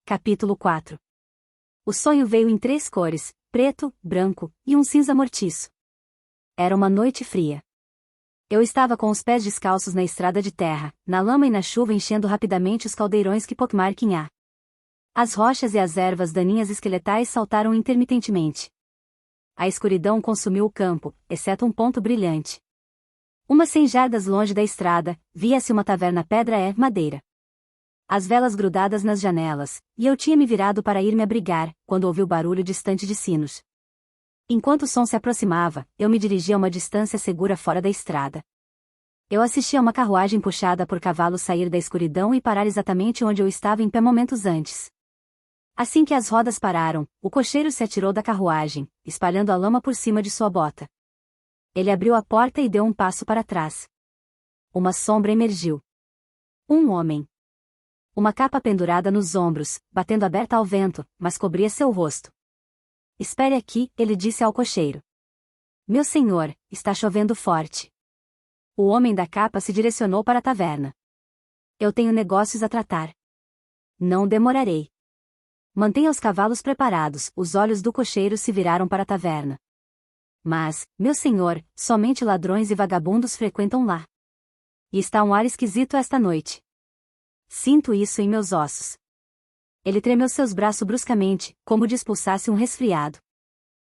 Capítulo 4. O sonho veio em 3 cores, preto, branco, e um cinza mortiço. Era uma noite fria. Eu estava com os pés descalços na estrada de terra, na lama e na chuva enchendo rapidamente os caldeirões que Pokmarking há. As rochas e as ervas daninhas esqueletais saltaram intermitentemente. A escuridão consumiu o campo, exceto um ponto brilhante. Umas 100 jardas longe da estrada, via-se uma taverna pedra-madeira. As velas grudadas nas janelas, e eu tinha me virado para ir me abrigar, quando ouvi o barulho distante de sinos. Enquanto o som se aproximava, eu me dirigi a uma distância segura fora da estrada. Eu assisti a uma carruagem puxada por cavalos sair da escuridão e parar exatamente onde eu estava em pé momentos antes. Assim que as rodas pararam, o cocheiro se atirou da carruagem, espalhando a lama por cima de sua bota. Ele abriu a porta e deu um passo para trás. Uma sombra emergiu. Um homem. Uma capa pendurada nos ombros, batendo aberta ao vento, mas cobria seu rosto. "Espere aqui", ele disse ao cocheiro. "Meu senhor, está chovendo forte." O homem da capa se direcionou para a taverna. "Eu tenho negócios a tratar. Não demorarei." "Mantenha os cavalos preparados." Os olhos do cocheiro se viraram para a taverna. "Mas, meu senhor, somente ladrões e vagabundos frequentam lá. E está um ar esquisito esta noite. Sinto isso em meus ossos." Ele tremeu seus braços bruscamente, como de expulsasse um resfriado.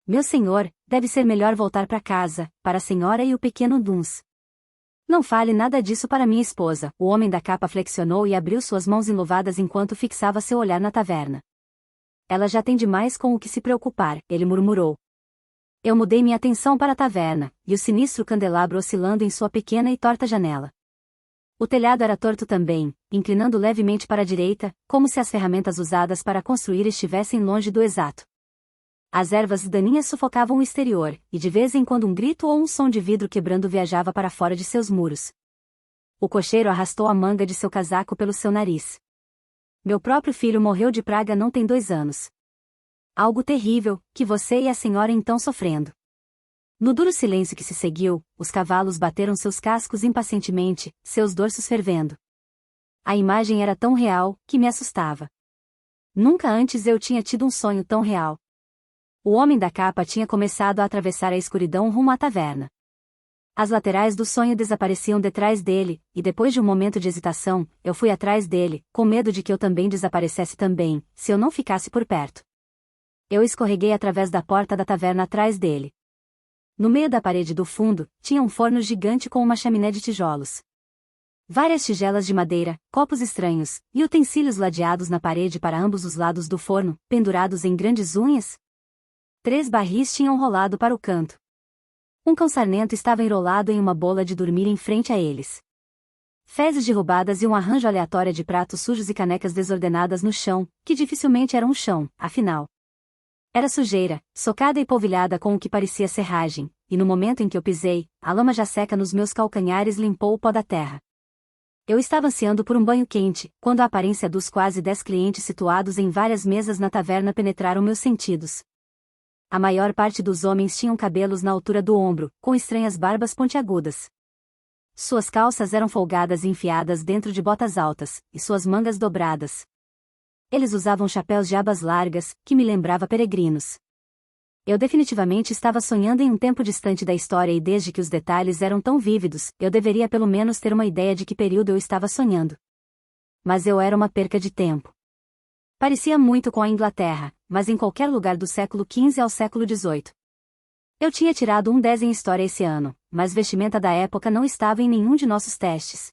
"Meu senhor, deve ser melhor voltar para casa, para a senhora e o pequeno Duns." "Não fale nada disso para minha esposa." O homem da capa flexionou e abriu suas mãos enluvadas enquanto fixava seu olhar na taverna. "Ela já tem demais com o que se preocupar", ele murmurou. Eu mudei minha atenção para a taverna, e o sinistro candelabro oscilando em sua pequena e torta janela. O telhado era torto também, inclinando levemente para a direita, como se as ferramentas usadas para construir estivessem longe do exato. As ervas daninhas sufocavam o exterior, e de vez em quando um grito ou um som de vidro quebrando viajava para fora de seus muros. O cocheiro arrastou a manga de seu casaco pelo seu nariz. "Meu próprio filho morreu de praga não tem 2 anos. Algo terrível, que você e a senhora estão sofrendo." No duro silêncio que se seguiu, os cavalos bateram seus cascos impacientemente, seus dorsos fervendo. A imagem era tão real, que me assustava. Nunca antes eu tinha tido um sonho tão real. O homem da capa tinha começado a atravessar a escuridão rumo à taverna. As laterais do sonho desapareciam detrás dele, e depois de um momento de hesitação, eu fui atrás dele, com medo de que eu também desaparecesse também, se eu não ficasse por perto. Eu escorreguei através da porta da taverna atrás dele. No meio da parede do fundo, tinha um forno gigante com uma chaminé de tijolos. Várias tigelas de madeira, copos estranhos, e utensílios ladeados na parede para ambos os lados do forno, pendurados em grandes unhas. 3 barris tinham rolado para o canto. Um cão sarnento estava enrolado em uma bola de dormir em frente a eles. Fezes derrubadas e um arranjo aleatório de pratos sujos e canecas desordenadas no chão, que dificilmente era um chão, afinal. Era sujeira, socada e polvilhada com o que parecia serragem, e no momento em que eu pisei, a lama já seca nos meus calcanhares limpou o pó da terra. Eu estava ansiando por um banho quente, quando a aparência dos quase 10 clientes situados em várias mesas na taverna penetraram meus sentidos. A maior parte dos homens tinham cabelos na altura do ombro, com estranhas barbas pontiagudas. Suas calças eram folgadas e enfiadas dentro de botas altas, e suas mangas dobradas. Eles usavam chapéus de abas largas, que me lembrava peregrinos. Eu definitivamente estava sonhando em um tempo distante da história e desde que os detalhes eram tão vívidos, eu deveria pelo menos ter uma ideia de que período eu estava sonhando. Mas eu era uma perca de tempo. Parecia muito com a Inglaterra, mas em qualquer lugar do século XV ao século XVIII. Eu tinha tirado um 10 em história esse ano, mas vestimenta da época não estava em nenhum de nossos testes.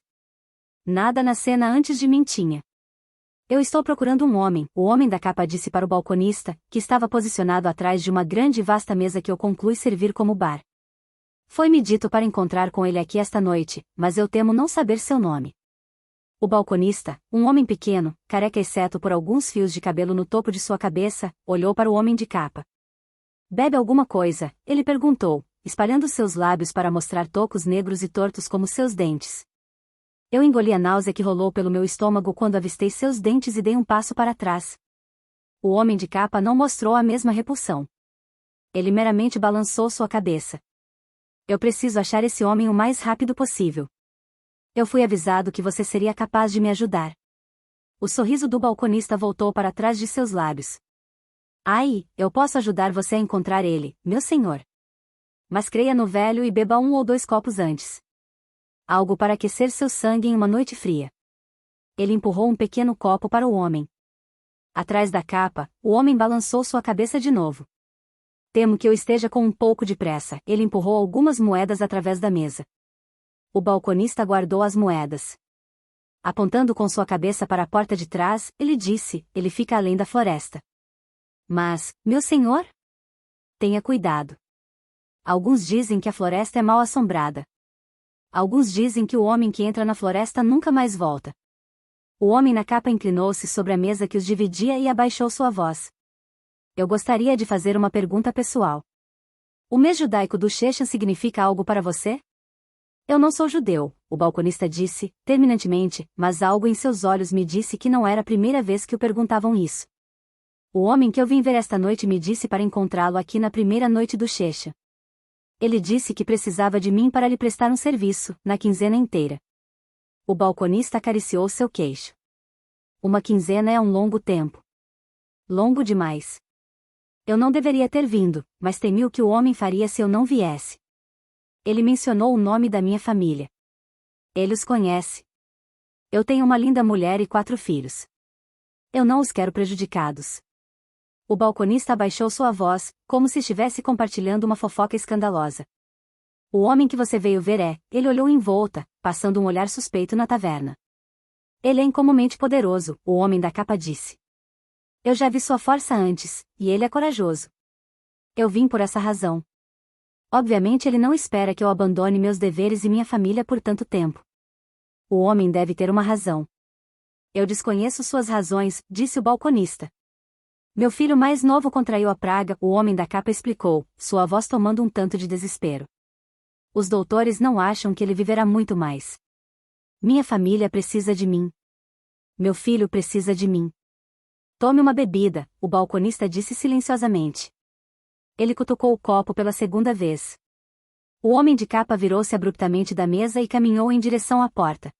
Nada na cena antes de mim tinha. "Eu estou procurando um homem", o homem da capa disse para o balconista, que estava posicionado atrás de uma grande e vasta mesa que eu concluí servir como bar. "Foi-me dito para encontrar com ele aqui esta noite, mas eu temo não saber seu nome." O balconista, um homem pequeno, careca exceto por alguns fios de cabelo no topo de sua cabeça, olhou para o homem de capa. "Bebe alguma coisa?" ele perguntou, espalhando seus lábios para mostrar tocos negros e tortos como seus dentes. Eu engoli a náusea que rolou pelo meu estômago quando avistei seus dentes e dei um passo para trás. O homem de capa não mostrou a mesma repulsão. Ele meramente balançou sua cabeça. "Eu preciso achar esse homem o mais rápido possível. Eu fui avisado que você seria capaz de me ajudar." O sorriso do balconista voltou para trás de seus lábios. Ai, eu posso ajudar você a encontrar ele, meu senhor. Mas creia no velho e beba 1 ou 2 copos antes. Algo para aquecer seu sangue em uma noite fria. Ele empurrou um pequeno copo para o homem. Atrás da capa, o homem balançou sua cabeça de novo. Temo que eu esteja com um pouco de pressa. Ele empurrou algumas moedas através da mesa. O balconista guardou as moedas. Apontando com sua cabeça para a porta de trás, ele disse, ele fica além da floresta. Mas, meu senhor? Tenha cuidado. Alguns dizem que a floresta é mal assombrada. Alguns dizem que o homem que entra na floresta nunca mais volta. O homem na capa inclinou-se sobre a mesa que os dividia e abaixou sua voz. Eu gostaria de fazer uma pergunta pessoal. O mês judaico do Shechem significa algo para você? Eu não sou judeu, o balconista disse, terminantemente, mas algo em seus olhos me disse que não era a primeira vez que o perguntavam isso. O homem que eu vim ver esta noite me disse para encontrá-lo aqui na primeira noite do Shechem. Ele disse que precisava de mim para lhe prestar um serviço, na quinzena inteira. O balconista acariciou seu queixo. Uma quinzena é um longo tempo. Longo demais. Eu não deveria ter vindo, mas temi o que o homem faria se eu não viesse. Ele mencionou o nome da minha família. Ele os conhece. Eu tenho uma linda mulher e 4 filhos. Eu não os quero prejudicados. O balconista abaixou sua voz, como se estivesse compartilhando uma fofoca escandalosa. O homem que você veio ver é, ele olhou em volta, passando um olhar suspeito na taverna. Ele é incomumente poderoso, o homem da capa disse. Eu já vi sua força antes, e ele é corajoso. Eu vim por essa razão. Obviamente ele não espera que eu abandone meus deveres e minha família por tanto tempo. O homem deve ter uma razão. Eu desconheço suas razões, disse o balconista. Meu filho mais novo contraiu a praga, o homem da capa explicou, sua voz tomando um tanto de desespero. Os doutores não acham que ele viverá muito mais. Minha família precisa de mim. Meu filho precisa de mim. Tome uma bebida, o balconista disse silenciosamente. Ele cutucou o copo pela segunda vez. O homem de capa virou-se abruptamente da mesa e caminhou em direção à porta.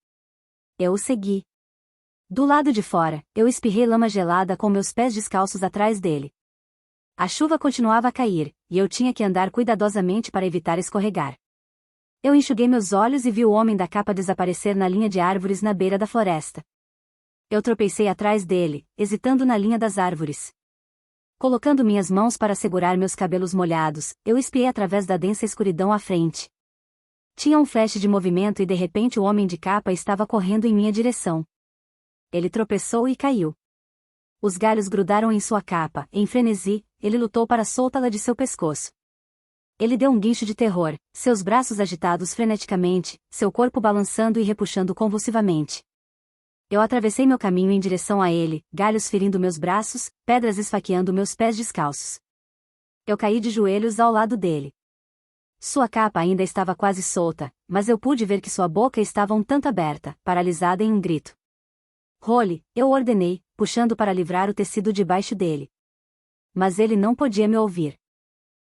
Eu o segui. Do lado de fora, eu espirrei lama gelada com meus pés descalços atrás dele. A chuva continuava a cair, e eu tinha que andar cuidadosamente para evitar escorregar. Eu enxuguei meus olhos e vi o homem da capa desaparecer na linha de árvores na beira da floresta. Eu tropecei atrás dele, hesitando na linha das árvores. Colocando minhas mãos para segurar meus cabelos molhados, eu espiei através da densa escuridão à frente. Tinha um flash de movimento e de repente o homem de capa estava correndo em minha direção. Ele tropeçou e caiu. Os galhos grudaram em sua capa, em frenesi, ele lutou para soltá-la de seu pescoço. Ele deu um guincho de terror, seus braços agitados freneticamente, seu corpo balançando e repuxando convulsivamente. Eu atravessei meu caminho em direção a ele, galhos ferindo meus braços, pedras esfaqueando meus pés descalços. Eu caí de joelhos ao lado dele. Sua capa ainda estava quase solta, mas eu pude ver que sua boca estava um tanto aberta, paralisada em um grito. Role, eu ordenei, puxando para livrar o tecido debaixo dele. Mas ele não podia me ouvir.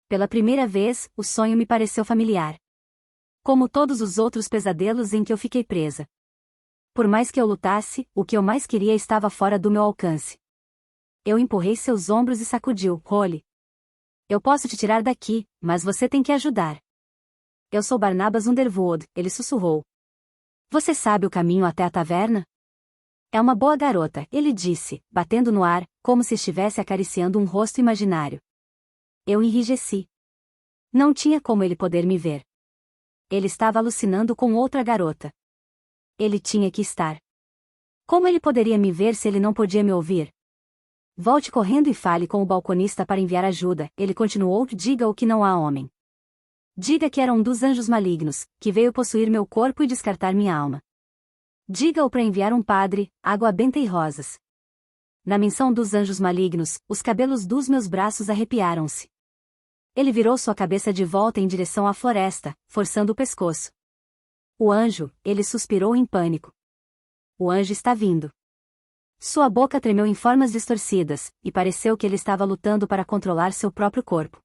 Pela primeira vez, o sonho me pareceu familiar. Como todos os outros pesadelos em que eu fiquei presa. Por mais que eu lutasse, o que eu mais queria estava fora do meu alcance. Eu empurrei seus ombros e sacudiu, Role. Eu posso te tirar daqui, mas você tem que ajudar. Eu sou Barnabas Underwood, ele sussurrou. Você sabe o caminho até a taverna? É uma boa garota, ele disse, batendo no ar, como se estivesse acariciando um rosto imaginário. Eu enrijeci. Não tinha como ele poder me ver. Ele estava alucinando com outra garota. Ele tinha que estar. Como ele poderia me ver se ele não podia me ouvir? Volte correndo e fale com o balconista para enviar ajuda, ele continuou, diga-o que não há homem. Diga que era um dos anjos malignos, que veio possuir meu corpo e descartar minha alma. Diga-o para enviar um padre, água benta e rosas. Na menção dos anjos malignos, os cabelos dos meus braços arrepiaram-se. Ele virou sua cabeça de volta em direção à floresta, forçando o pescoço. O anjo, ele suspirou em pânico. O anjo está vindo. Sua boca tremeu em formas distorcidas, e pareceu que ele estava lutando para controlar seu próprio corpo.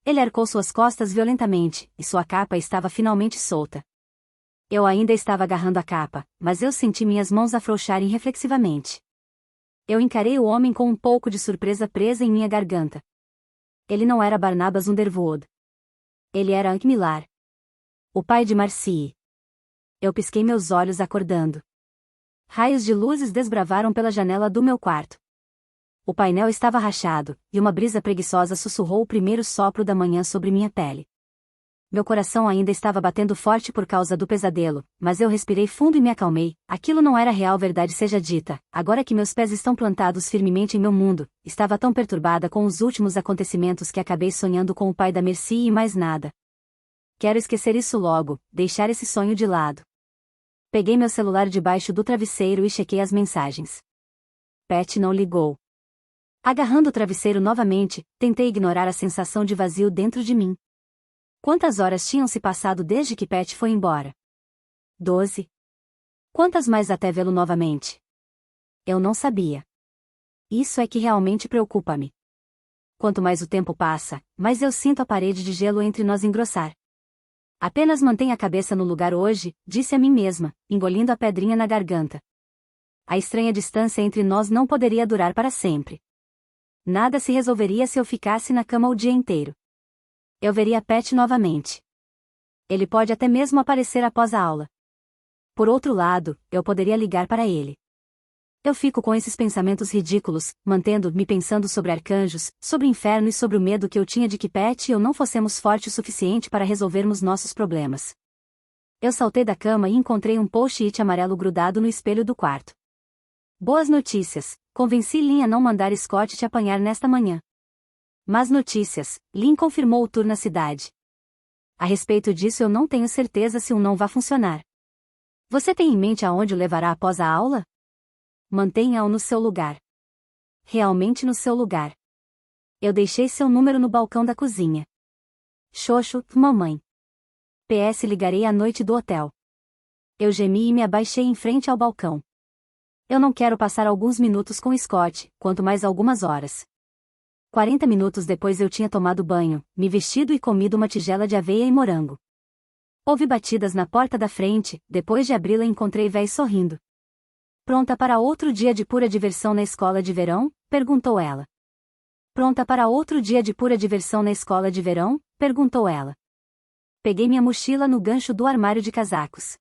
Ele arcou suas costas violentamente, e sua capa estava finalmente solta. Eu ainda estava agarrando a capa, mas eu senti minhas mãos afrouxarem reflexivamente. Eu encarei o homem com um pouco de surpresa presa em minha garganta. Ele não era Barnabas Underwood. Ele era Hank Millar, o pai de Marcie. Eu pisquei meus olhos acordando. Raios de luzes desbravaram pela janela do meu quarto. O painel estava rachado, e uma brisa preguiçosa sussurrou o primeiro sopro da manhã sobre minha pele. Meu coração ainda estava batendo forte por causa do pesadelo, mas eu respirei fundo e me acalmei. Aquilo não era real, verdade seja dita. Agora que meus pés estão plantados firmemente em meu mundo, estava tão perturbada com os últimos acontecimentos que acabei sonhando com o pai da Mercy e mais nada. Quero esquecer isso logo, deixar esse sonho de lado. Peguei meu celular debaixo do travesseiro e chequei as mensagens. Pat não ligou. Agarrando o travesseiro novamente, tentei ignorar a sensação de vazio dentro de mim. Quantas horas tinham se passado desde que Pat foi embora? 12. Quantas mais até vê-lo novamente? Eu não sabia. Isso é que realmente preocupa-me. Quanto mais o tempo passa, mais eu sinto a parede de gelo entre nós engrossar. Apenas mantenha a cabeça no lugar hoje, disse a mim mesma, engolindo a pedrinha na garganta. A estranha distância entre nós não poderia durar para sempre. Nada se resolveria se eu ficasse na cama o dia inteiro. Eu veria Pat novamente. Ele pode até mesmo aparecer após a aula. Por outro lado, eu poderia ligar para ele. Eu fico com esses pensamentos ridículos, mantendo-me pensando sobre arcanjos, sobre o inferno e sobre o medo que eu tinha de que Pat e eu não fossemos fortes o suficiente para resolvermos nossos problemas. Eu saltei da cama e encontrei um post-it amarelo grudado no espelho do quarto. Boas notícias, convenci Lynn a não mandar Scott te apanhar nesta manhã. Más notícias, Lynn confirmou o tour na cidade. A respeito disso eu não tenho certeza se não vai funcionar. Você tem em mente aonde o levará após a aula? Mantenha-o no seu lugar. Realmente no seu lugar. Eu deixei seu número no balcão da cozinha. Xoxo, mamãe. PS ligarei à noite do hotel. Eu gemi e me abaixei em frente ao balcão. Eu não quero passar alguns minutos com Scott, quanto mais algumas horas. 40 minutos depois eu tinha tomado banho, me vestido e comido uma tigela de aveia e morango. Ouvi batidas na porta da frente, depois de abri-la encontrei Véi sorrindo. Pronta para outro dia de pura diversão na escola de verão? Perguntou ela. Pronta para outro dia de pura diversão na escola de verão? Perguntou ela. Peguei minha mochila no gancho do armário de casacos.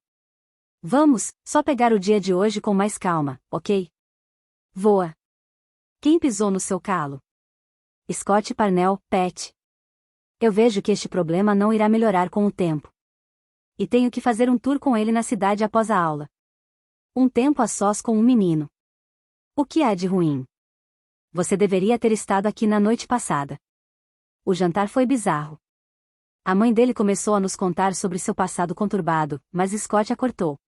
Vamos, só pegar o dia de hoje com mais calma, ok? Voa. Quem pisou no seu calo? Scott Parnell, Pat. Eu vejo que este problema não irá melhorar com o tempo. E tenho que fazer um tour com ele na cidade após a aula. Um tempo a sós com um menino. O que há de ruim? Você deveria ter estado aqui na noite passada. O jantar foi bizarro. A mãe dele começou a nos contar sobre seu passado conturbado, mas Scott a cortou.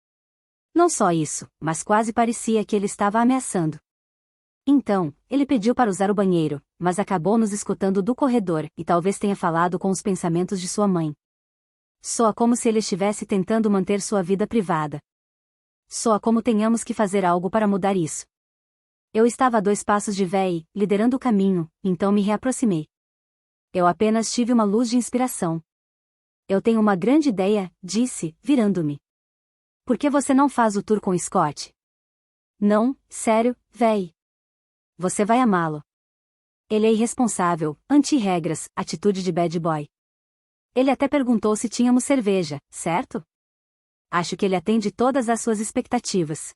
Não só isso, mas quase parecia que ele estava ameaçando. Então, ele pediu para usar o banheiro, mas acabou nos escutando do corredor e talvez tenha falado com os pensamentos de sua mãe. Soa como se ele estivesse tentando manter sua vida privada. Soa como tenhamos que fazer algo para mudar isso. Eu estava a 2 passos de Véi, liderando o caminho, então me reaproximei. Eu apenas tive uma luz de inspiração. Eu tenho uma grande ideia, disse, virando-me. Por que você não faz o tour com Scott? Não, sério, Véi. Você vai amá-lo. Ele é irresponsável, anti-regras, atitude de bad boy. Ele até perguntou se tínhamos cerveja, certo? Acho que ele atende todas as suas expectativas.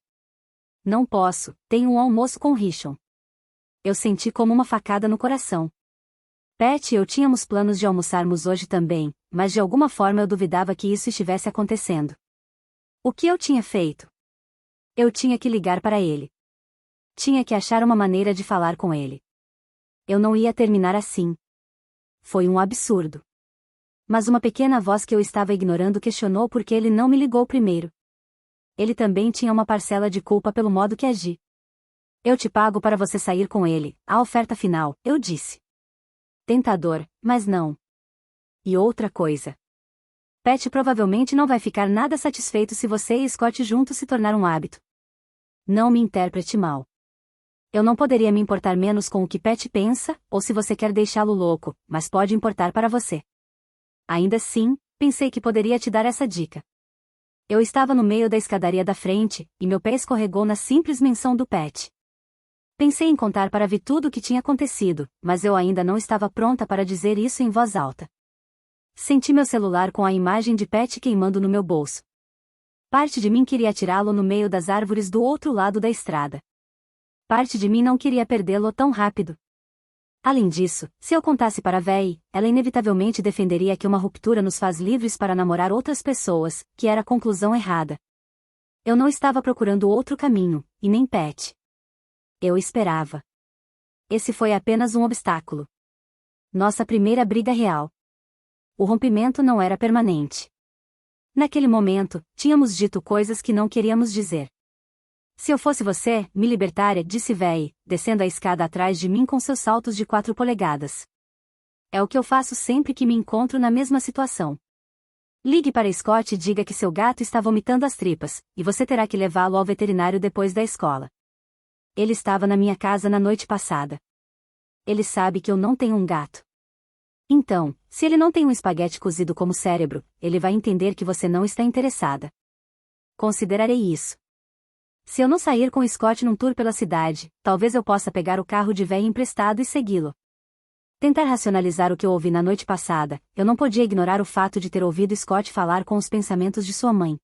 Não posso, tenho um almoço com Richon. Eu senti como uma facada no coração. Pat e eu tínhamos planos de almoçarmos hoje também, mas de alguma forma eu duvidava que isso estivesse acontecendo. O que eu tinha feito? Eu tinha que ligar para ele. Tinha que achar uma maneira de falar com ele. Eu não ia terminar assim. Foi um absurdo. Mas uma pequena voz que eu estava ignorando questionou por que ele não me ligou primeiro. Ele também tinha uma parcela de culpa pelo modo que agi. Eu te pago para você sair com ele, a oferta final, eu disse. Tentador, mas não. E outra coisa. Pat provavelmente não vai ficar nada satisfeito se você e Scott juntos se tornar um hábito. Não me interprete mal. Eu não poderia me importar menos com o que Pat pensa, ou se você quer deixá-lo louco, mas pode importar para você. Ainda assim, pensei que poderia te dar essa dica. Eu estava no meio da escadaria da frente, e meu pé escorregou na simples menção do Pat. Pensei em contar para Vi tudo o que tinha acontecido, mas eu ainda não estava pronta para dizer isso em voz alta. Senti meu celular com a imagem de Pat queimando no meu bolso. Parte de mim queria tirá-lo no meio das árvores do outro lado da estrada. Parte de mim não queria perdê-lo tão rápido. Além disso, se eu contasse para Véi, ela inevitavelmente defenderia que uma ruptura nos faz livres para namorar outras pessoas, que era a conclusão errada. Eu não estava procurando outro caminho, e nem Pat. Eu esperava. Esse foi apenas um obstáculo. Nossa primeira briga real. O rompimento não era permanente. Naquele momento, tínhamos dito coisas que não queríamos dizer. Se eu fosse você, me libertaria, disse Véi, descendo a escada atrás de mim com seus saltos de 4 polegadas. É o que eu faço sempre que me encontro na mesma situação. Ligue para Scott e diga que seu gato está vomitando as tripas, e você terá que levá-lo ao veterinário depois da escola. Ele estava na minha casa na noite passada. Ele sabe que eu não tenho um gato. Então, se ele não tem um espaguete cozido como cérebro, ele vai entender que você não está interessada. Considerarei isso. Se eu não sair com Scott num tour pela cidade, talvez eu possa pegar o carro de Véi emprestado e segui-lo. Tentar racionalizar o que eu ouvi na noite passada, eu não podia ignorar o fato de ter ouvido Scott falar com os pensamentos de sua mãe.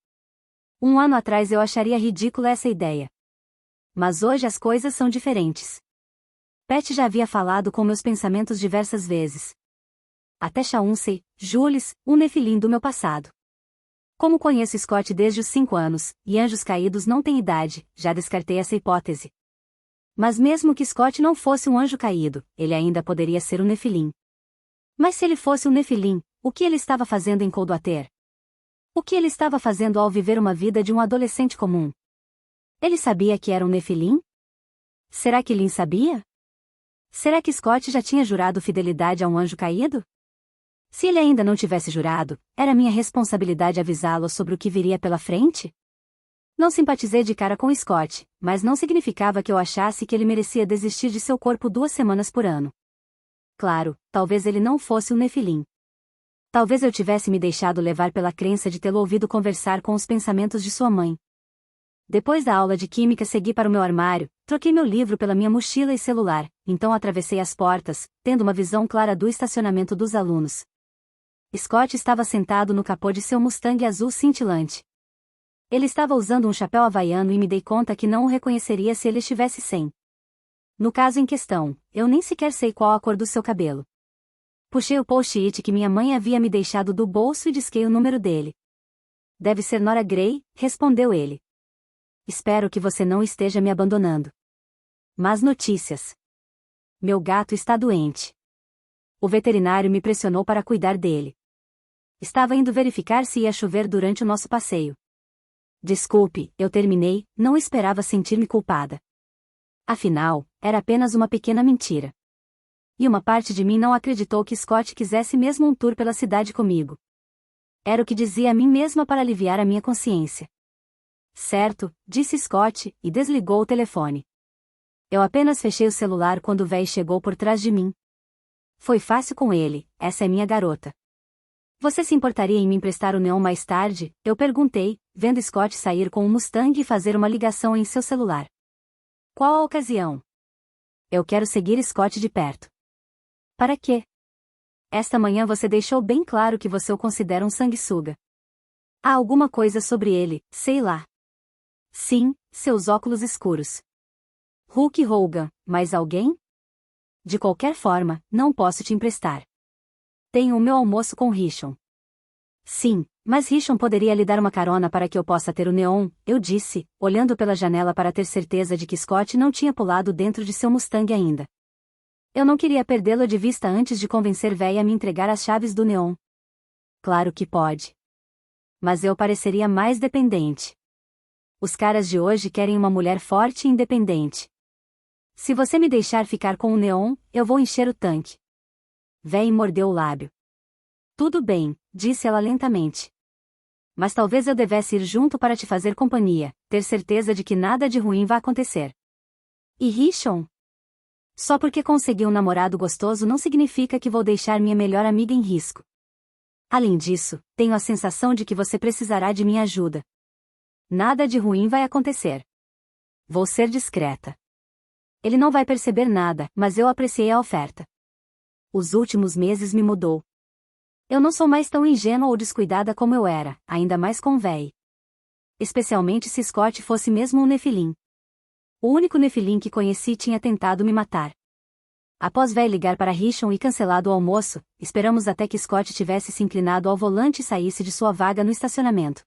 1 ano atrás eu acharia ridícula essa ideia. Mas hoje as coisas são diferentes. Pat já havia falado com meus pensamentos diversas vezes. Até Chauncey, Jules, um nefilim do meu passado. Como conheço Scott desde os 5 anos, e anjos caídos não têm idade, já descartei essa hipótese. Mas mesmo que Scott não fosse um anjo caído, ele ainda poderia ser um nefilim. Mas se ele fosse um nefilim, o que ele estava fazendo em Coldwater? O que ele estava fazendo ao viver uma vida de um adolescente comum? Ele sabia que era um nefilim? Será que Lynn sabia? Será que Scott já tinha jurado fidelidade a um anjo caído? Se ele ainda não tivesse jurado, era minha responsabilidade avisá-lo sobre o que viria pela frente? Não simpatizei de cara com Scott, mas não significava que eu achasse que ele merecia desistir de seu corpo 2 semanas por ano. Claro, talvez ele não fosse um nefilim. Talvez eu tivesse me deixado levar pela crença de tê-lo ouvido conversar com os pensamentos de sua mãe. Depois da aula de química segui para o meu armário, troquei meu livro pela minha mochila e celular, então atravessei as portas, tendo uma visão clara do estacionamento dos alunos. Scott estava sentado no capô de seu Mustang azul cintilante. Ele estava usando um chapéu havaiano e me dei conta que não o reconheceria se ele estivesse sem. No caso em questão, eu nem sequer sei qual a cor do seu cabelo. Puxei o post-it que minha mãe havia me deixado do bolso e disquei o número dele. Deve ser Nora Gray, respondeu ele. Espero que você não esteja me abandonando. Más notícias. Meu gato está doente. O veterinário me pressionou para cuidar dele. Estava indo verificar se ia chover durante o nosso passeio. Desculpe, eu terminei, não esperava sentir-me culpada. Afinal, era apenas uma pequena mentira. E uma parte de mim não acreditou que Scott quisesse mesmo um tour pela cidade comigo. Era o que dizia a mim mesma para aliviar a minha consciência. Certo, disse Scott, e desligou o telefone. Eu apenas fechei o celular quando o véi chegou por trás de mim. Foi fácil com ele, essa é minha garota. Você se importaria em me emprestar o neon mais tarde? Eu perguntei, vendo Scott sair com um Mustang e fazer uma ligação em seu celular. Qual a ocasião? Eu quero seguir Scott de perto. Para quê? Esta manhã você deixou bem claro que você o considera um sanguessuga. Há alguma coisa sobre ele, sei lá. Sim, seus óculos escuros. Hulk Hogan, mais alguém? De qualquer forma, não posso te emprestar. Tenho o meu almoço com Richon. Sim, mas Richon poderia lhe dar uma carona para que eu possa ter o neon, eu disse, olhando pela janela para ter certeza de que Scott não tinha pulado dentro de seu Mustang ainda. Eu não queria perdê-lo de vista antes de convencer véia a me entregar as chaves do neon. Claro que pode. Mas eu pareceria mais dependente. Os caras de hoje querem uma mulher forte e independente. Se você me deixar ficar com o neon, eu vou encher o tanque. Véi mordeu o lábio. Tudo bem, disse ela lentamente. Mas talvez eu devesse ir junto para te fazer companhia, ter certeza de que nada de ruim vai acontecer. E Richon? Só porque consegui um namorado gostoso não significa que vou deixar minha melhor amiga em risco. Além disso, tenho a sensação de que você precisará de minha ajuda. Nada de ruim vai acontecer. Vou ser discreta. Ele não vai perceber nada, mas eu apreciei a oferta. Os últimos meses me mudou. Eu não sou mais tão ingênua ou descuidada como eu era, ainda mais com véi. Especialmente se Scott fosse mesmo um Nefilim. O único Nefilim que conheci tinha tentado me matar. Após véi ligar para Rishon e cancelado o almoço, esperamos até que Scott tivesse se inclinado ao volante e saísse de sua vaga no estacionamento.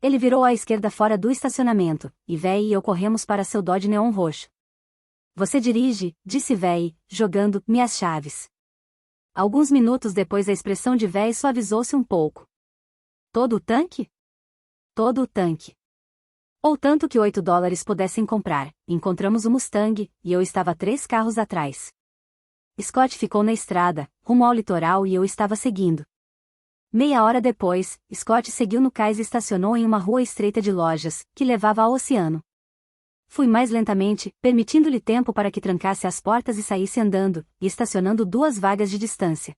Ele virou à esquerda fora do estacionamento, e véi e eu corremos para seu Dodge neon roxo. Você dirige, disse véi, jogando-me as chaves. Alguns minutos depois a expressão de véi suavizou-se um pouco. Todo o tanque? Todo o tanque. Ou tanto que $8 pudessem comprar. Encontramos o Mustang, e eu estava 3 carros atrás. Scott ficou na estrada, rumo ao litoral e eu estava seguindo. Meia hora depois, Scott seguiu no cais e estacionou em uma rua estreita de lojas, que levava ao oceano. Fui mais lentamente, permitindo-lhe tempo para que trancasse as portas e saísse andando, e estacionando 2 vagas de distância.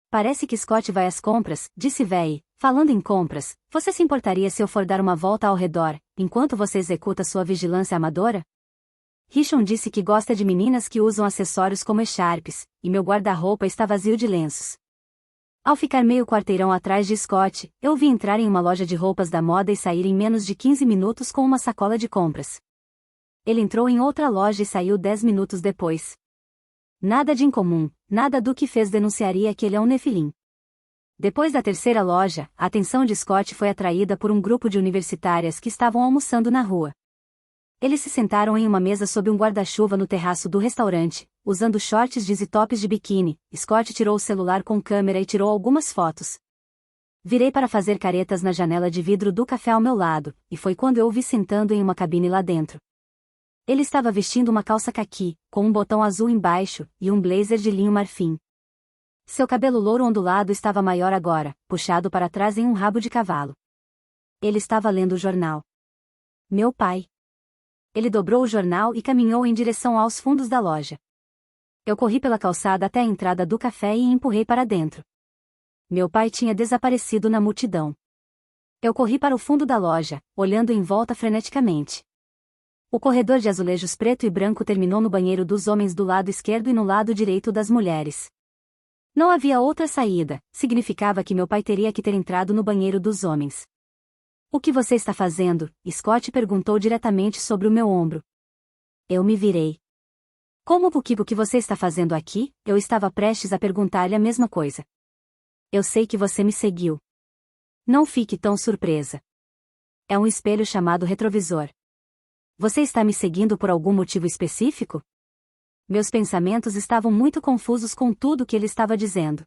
Parece que Scott vai às compras, disse véi. Falando em compras, você se importaria se eu for dar uma volta ao redor, enquanto você executa sua vigilância amadora? Rishon disse que gosta de meninas que usam acessórios como echarpes, e meu guarda-roupa está vazio de lenços. Ao ficar meio quarteirão atrás de Scott, eu o vi entrar em uma loja de roupas da moda e sair em menos de 15 minutos com uma sacola de compras. Ele entrou em outra loja e saiu 10 minutos depois. Nada de incomum, nada do que fez denunciaria que ele é um Nefilim. Depois da terceira loja, a atenção de Scott foi atraída por um grupo de universitárias que estavam almoçando na rua. Eles se sentaram em uma mesa sob um guarda-chuva no terraço do restaurante, usando shorts jeans e tops de biquíni. Scott tirou o celular com câmera e tirou algumas fotos. Virei para fazer caretas na janela de vidro do café ao meu lado, e foi quando eu o vi sentando em uma cabine lá dentro. Ele estava vestindo uma calça caqui, com um botão azul embaixo, e um blazer de linho marfim. Seu cabelo louro ondulado estava maior agora, puxado para trás em um rabo de cavalo. Ele estava lendo o jornal. Meu pai. Ele dobrou o jornal e caminhou em direção aos fundos da loja. Eu corri pela calçada até a entrada do café e empurrei para dentro. Meu pai tinha desaparecido na multidão. Eu corri para o fundo da loja, olhando em volta freneticamente. O corredor de azulejos preto e branco terminou no banheiro dos homens do lado esquerdo e no lado direito das mulheres. Não havia outra saída, significava que meu pai teria que ter entrado no banheiro dos homens. O que você está fazendo? Scott perguntou diretamente sobre o meu ombro. Eu me virei. Como o que você está fazendo aqui? Eu estava prestes a perguntar-lhe a mesma coisa. Eu sei que você me seguiu. Não fique tão surpresa. É um espelho chamado retrovisor. Você está me seguindo por algum motivo específico? Meus pensamentos estavam muito confusos com tudo o que ele estava dizendo.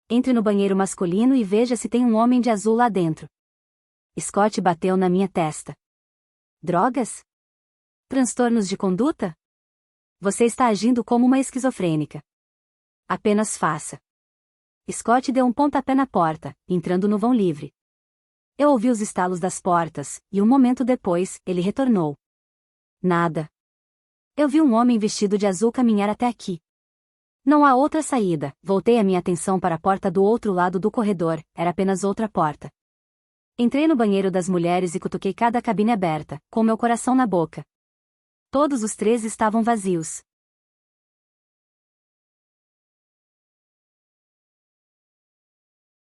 Entre no banheiro masculino e veja se tem um homem de azul lá dentro. Scott bateu na minha testa. Drogas? Transtornos de conduta? Você está agindo como uma esquizofrênica. Apenas faça. Scott deu um pontapé na porta, entrando no vão livre. Eu ouvi os estalos das portas, e um momento depois, ele retornou. Nada. Eu vi um homem vestido de azul caminhar até aqui. Não há outra saída. Voltei a minha atenção para a porta do outro lado do corredor, era apenas outra porta. Entrei no banheiro das mulheres e cutuquei cada cabine aberta, com meu coração na boca. Todos os 3 estavam vazios.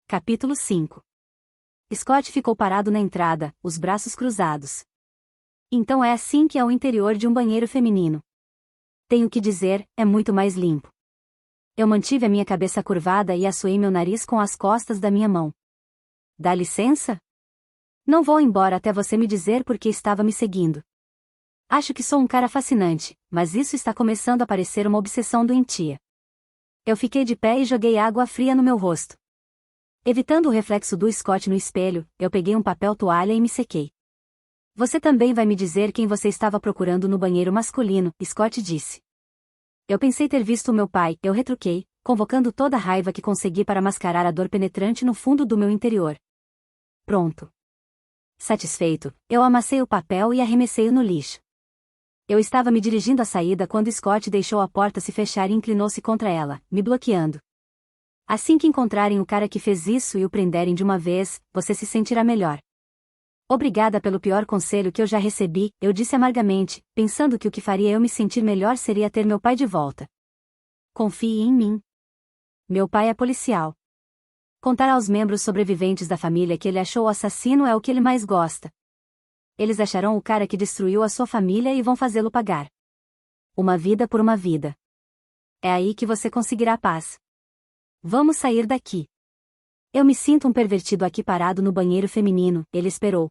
Capítulo 5. Scott ficou parado na entrada, os braços cruzados. Então é assim que é o interior de um banheiro feminino. Tenho que dizer, é muito mais limpo. Eu mantive a minha cabeça curvada e assoei meu nariz com as costas da minha mão. Dá licença? Não vou embora até você me dizer por que estava me seguindo. Acho que sou um cara fascinante, mas isso está começando a parecer uma obsessão doentia. Eu fiquei de pé e joguei água fria no meu rosto. Evitando o reflexo do Scott no espelho, eu peguei um papel toalha e me sequei. Você também vai me dizer quem você estava procurando no banheiro masculino, Scott disse. Eu pensei ter visto o meu pai, eu retruquei, convocando toda a raiva que consegui para mascarar a dor penetrante no fundo do meu interior. Pronto. Satisfeito, eu amassei o papel e arremessei-o no lixo. Eu estava me dirigindo à saída quando Scott deixou a porta se fechar e inclinou-se contra ela, me bloqueando. Assim que encontrarem o cara que fez isso e o prenderem de uma vez, você se sentirá melhor. Obrigada pelo pior conselho que eu já recebi, eu disse amargamente, pensando que o que faria eu me sentir melhor seria ter meu pai de volta. Confie em mim. Meu pai é policial. Contar aos membros sobreviventes da família que ele achou o assassino é o que ele mais gosta. Eles acharão o cara que destruiu a sua família e vão fazê-lo pagar. Uma vida por uma vida. É aí que você conseguirá paz. Vamos sair daqui. Eu me sinto um pervertido aqui parado no banheiro feminino, ele esperou.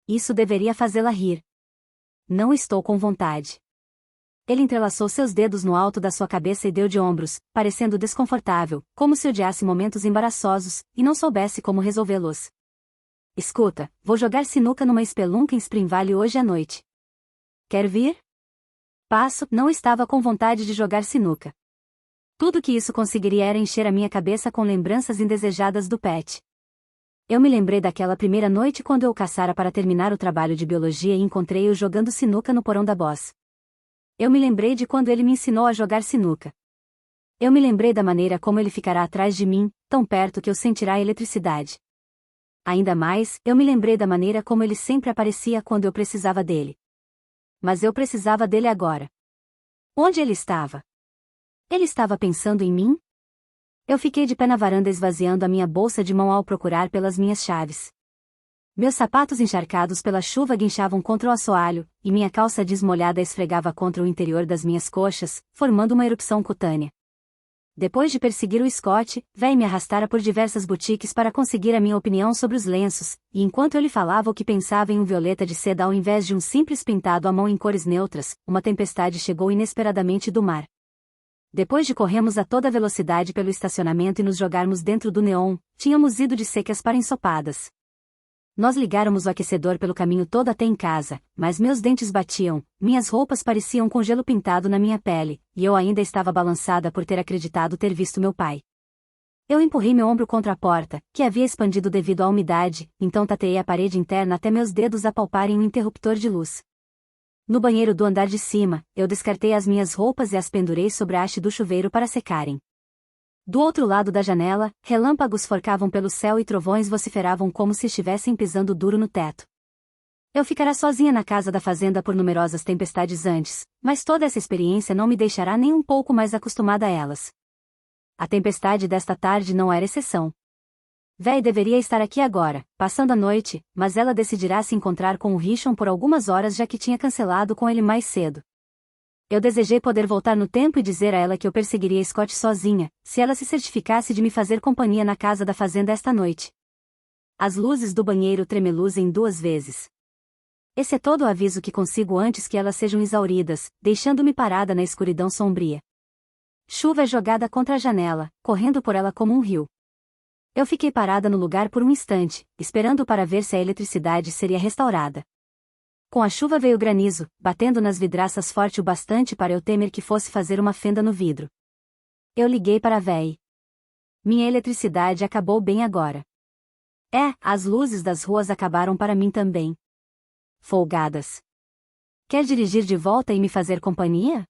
Isso deveria fazê-la rir. Não estou com vontade. Ele entrelaçou seus dedos no alto da sua cabeça e deu de ombros, parecendo desconfortável, como se odiasse momentos embaraçosos, e não soubesse como resolvê-los. Escuta, vou jogar sinuca numa espelunca em Spring Valley hoje à noite. Quer vir? Passo, não estava com vontade de jogar sinuca. Tudo que isso conseguiria era encher a minha cabeça com lembranças indesejadas do Pat. Eu me lembrei daquela primeira noite quando eu o caçara para terminar o trabalho de biologia e encontrei-o jogando sinuca no porão da Boss. Eu me lembrei de quando ele me ensinou a jogar sinuca. Eu me lembrei da maneira como ele ficará atrás de mim, tão perto que eu sentirá a eletricidade. Ainda mais, eu me lembrei da maneira como ele sempre aparecia quando eu precisava dele. Mas eu precisava dele agora. Onde ele estava? Ele estava pensando em mim? Eu fiquei de pé na varanda esvaziando a minha bolsa de mão ao procurar pelas minhas chaves. Meus sapatos encharcados pela chuva guinchavam contra o assoalho, e minha calça desmolhada esfregava contra o interior das minhas coxas, formando uma erupção cutânea. Depois de perseguir o Scott, Véi me arrastara por diversas boutiques para conseguir a minha opinião sobre os lenços, e enquanto eu lhe falava o que pensava em um violeta de seda ao invés de um simples pintado à mão em cores neutras, uma tempestade chegou inesperadamente do mar. Depois de corrermos a toda velocidade pelo estacionamento e nos jogarmos dentro do neon, tínhamos ido de secas para ensopadas. Nós ligáramos o aquecedor pelo caminho todo até em casa, mas meus dentes batiam, minhas roupas pareciam com gelo pintado na minha pele, e eu ainda estava balançada por ter acreditado ter visto meu pai. Eu empurrei meu ombro contra a porta, que havia expandido devido à umidade, então tateei a parede interna até meus dedos apalparem um interruptor de luz. No banheiro do andar de cima, eu descartei as minhas roupas e as pendurei sobre a haste do chuveiro para secarem. Do outro lado da janela, relâmpagos forcavam pelo céu e trovões vociferavam como se estivessem pisando duro no teto. Eu ficara sozinha na casa da fazenda por numerosas tempestades antes, mas toda essa experiência não me deixará nem um pouco mais acostumada a elas. A tempestade desta tarde não era exceção. Véi deveria estar aqui agora, passando a noite, mas ela decidirá se encontrar com o Richon por algumas horas já que tinha cancelado com ele mais cedo. Eu desejei poder voltar no tempo e dizer a ela que eu perseguiria Scott sozinha, se ela se certificasse de me fazer companhia na casa da fazenda esta noite. As luzes do banheiro tremeluzem 2 vezes. Esse é todo o aviso que consigo antes que elas sejam exauridas, deixando-me parada na escuridão sombria. Chuva é jogada contra a janela, correndo por ela como um rio. Eu fiquei parada no lugar por um instante, esperando para ver se a eletricidade seria restaurada. Com a chuva veio granizo, batendo nas vidraças forte o bastante para eu temer que fosse fazer uma fenda no vidro. Eu liguei para a véi. Minha eletricidade acabou bem agora. As luzes das ruas acabaram para mim também. Folgadas. Quer dirigir de volta e me fazer companhia?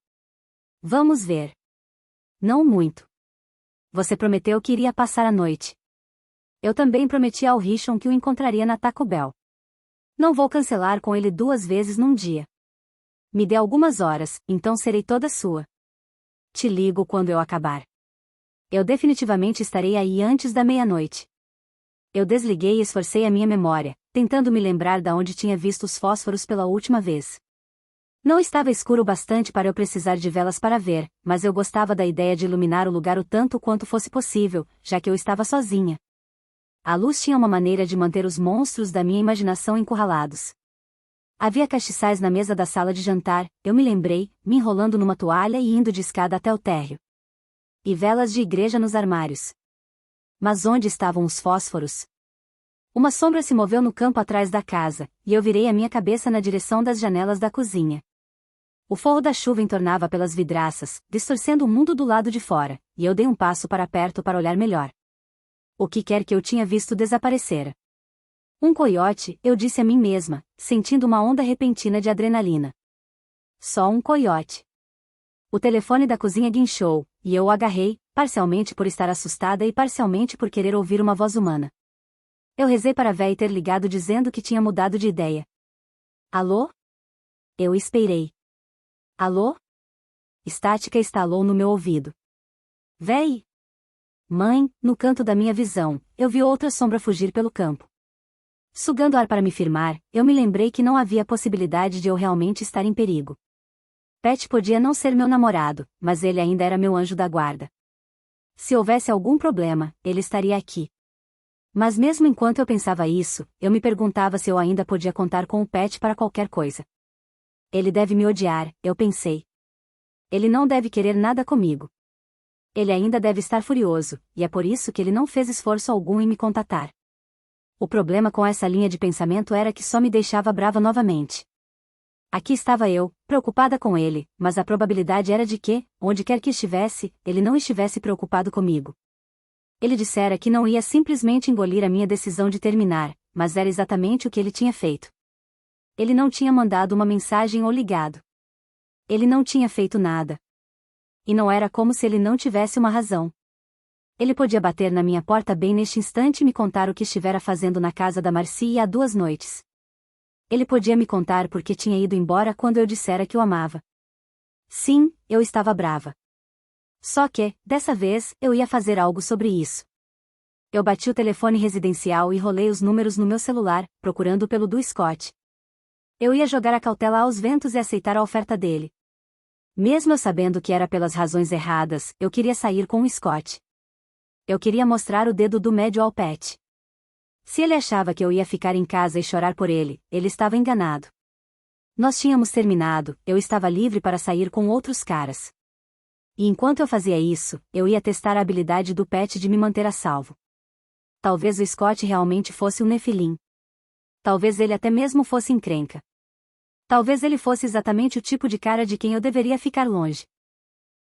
Vamos ver. Não muito. Você prometeu que iria passar a noite. Eu também prometi ao Richon que o encontraria na Taco Bell. Não vou cancelar com ele 2 vezes num dia. Me dê algumas horas, então serei toda sua. Te ligo quando eu acabar. Eu definitivamente estarei aí antes da meia-noite. Eu desliguei e esforcei a minha memória, tentando me lembrar de onde tinha visto os fósforos pela última vez. Não estava escuro bastante para eu precisar de velas para ver, mas eu gostava da ideia de iluminar o lugar o tanto quanto fosse possível, já que eu estava sozinha. A luz tinha uma maneira de manter os monstros da minha imaginação encurralados. Havia castiçais na mesa da sala de jantar, eu me lembrei, me enrolando numa toalha e indo de escada até o térreo. E velas de igreja nos armários. Mas onde estavam os fósforos? Uma sombra se moveu no campo atrás da casa, e eu virei a minha cabeça na direção das janelas da cozinha. O forro da chuva entornava pelas vidraças, distorcendo o mundo do lado de fora, e eu dei um passo para perto para olhar melhor. O que quer que eu tinha visto desaparecera. Um coiote, eu disse a mim mesma, sentindo uma onda repentina de adrenalina. Só um coiote. O telefone da cozinha guinchou, e eu o agarrei, parcialmente por estar assustada e parcialmente por querer ouvir uma voz humana. Eu rezei para a véia ter ligado dizendo que tinha mudado de ideia. Alô? Eu esperei. Alô? Estática estalou no meu ouvido. Véi? Mãe, no canto da minha visão, eu vi outra sombra fugir pelo campo. Sugando ar para me firmar, eu me lembrei que não havia possibilidade de eu realmente estar em perigo. Pat podia não ser meu namorado, mas ele ainda era meu anjo da guarda. Se houvesse algum problema, ele estaria aqui. Mas mesmo enquanto eu pensava isso, eu me perguntava se eu ainda podia contar com o Pat para qualquer coisa. Ele deve me odiar, eu pensei. Ele não deve querer nada comigo. Ele ainda deve estar furioso, e é por isso que ele não fez esforço algum em me contatar. O problema com essa linha de pensamento era que só me deixava brava novamente. Aqui estava eu, preocupada com ele, mas a probabilidade era de que, onde quer que estivesse, ele não estivesse preocupado comigo. Ele dissera que não ia simplesmente engolir a minha decisão de terminar, mas era exatamente o que ele tinha feito. Ele não tinha mandado uma mensagem ou ligado. Ele não tinha feito nada. E não era como se ele não tivesse uma razão. Ele podia bater na minha porta bem neste instante e me contar o que estivera fazendo na casa da Marcia há 2 noites. Ele podia me contar porque tinha ido embora quando eu dissera que o amava. Sim, eu estava brava. Só que, dessa vez, eu ia fazer algo sobre isso. Eu bati o telefone residencial e rolei os números no meu celular, procurando pelo do Scott. Eu ia jogar a cautela aos ventos e aceitar a oferta dele. Mesmo eu sabendo que era pelas razões erradas, eu queria sair com o Scott. Eu queria mostrar o dedo do médio ao Pat. Se ele achava que eu ia ficar em casa e chorar por ele, ele estava enganado. Nós tínhamos terminado, eu estava livre para sair com outros caras. E enquanto eu fazia isso, eu ia testar a habilidade do Pat de me manter a salvo. Talvez o Scott realmente fosse um nefilim. Talvez ele até mesmo fosse encrenca. Talvez ele fosse exatamente o tipo de cara de quem eu deveria ficar longe.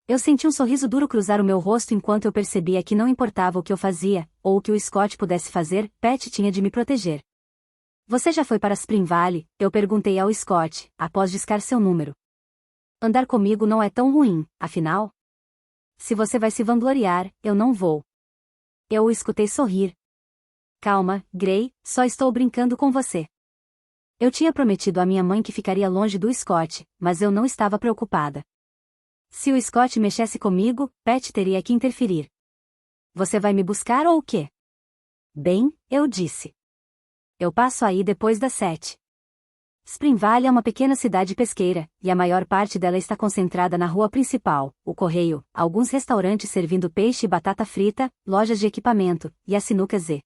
Eu senti um sorriso duro cruzar o meu rosto enquanto eu percebia que não importava o que eu fazia, ou o que o Scott pudesse fazer, Pat tinha de me proteger. Você já foi para Spring Valley? Eu perguntei ao Scott, após discar seu número. Andar comigo não é tão ruim, afinal. Se você vai se vangloriar, eu não vou. Eu o escutei sorrir. Calma, Gray, só estou brincando com você. Eu tinha prometido à minha mãe que ficaria longe do Scott, mas eu não estava preocupada. Se o Scott mexesse comigo, Pat teria que interferir. Você vai me buscar ou o quê? Bem, eu disse. Eu passo aí depois das 7. Spring Valley é uma pequena cidade pesqueira, e a maior parte dela está concentrada na rua principal, o correio, alguns restaurantes servindo peixe e batata frita, lojas de equipamento, e a Sinuca Z.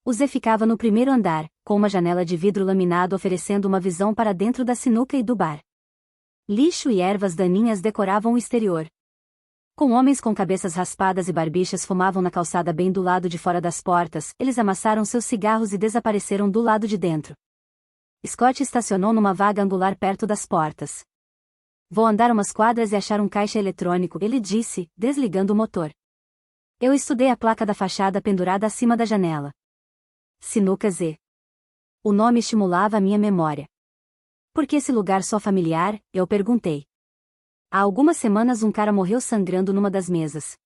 O Z ficava no primeiro andar, com uma janela de vidro laminado oferecendo uma visão para dentro da sinuca e do bar. Lixo e ervas daninhas decoravam o exterior. Com homens com cabeças raspadas e barbichas fumavam na calçada bem do lado de fora das portas, eles amassaram seus cigarros e desapareceram do lado de dentro. Scott estacionou numa vaga angular perto das portas. Vou andar umas quadras e achar um caixa eletrônico, ele disse, desligando o motor. Eu estudei a placa da fachada pendurada acima da janela. Sinuca Z. O nome estimulava a minha memória. Por que esse lugar só familiar? Eu perguntei. Há algumas semanas um cara morreu sangrando numa das mesas.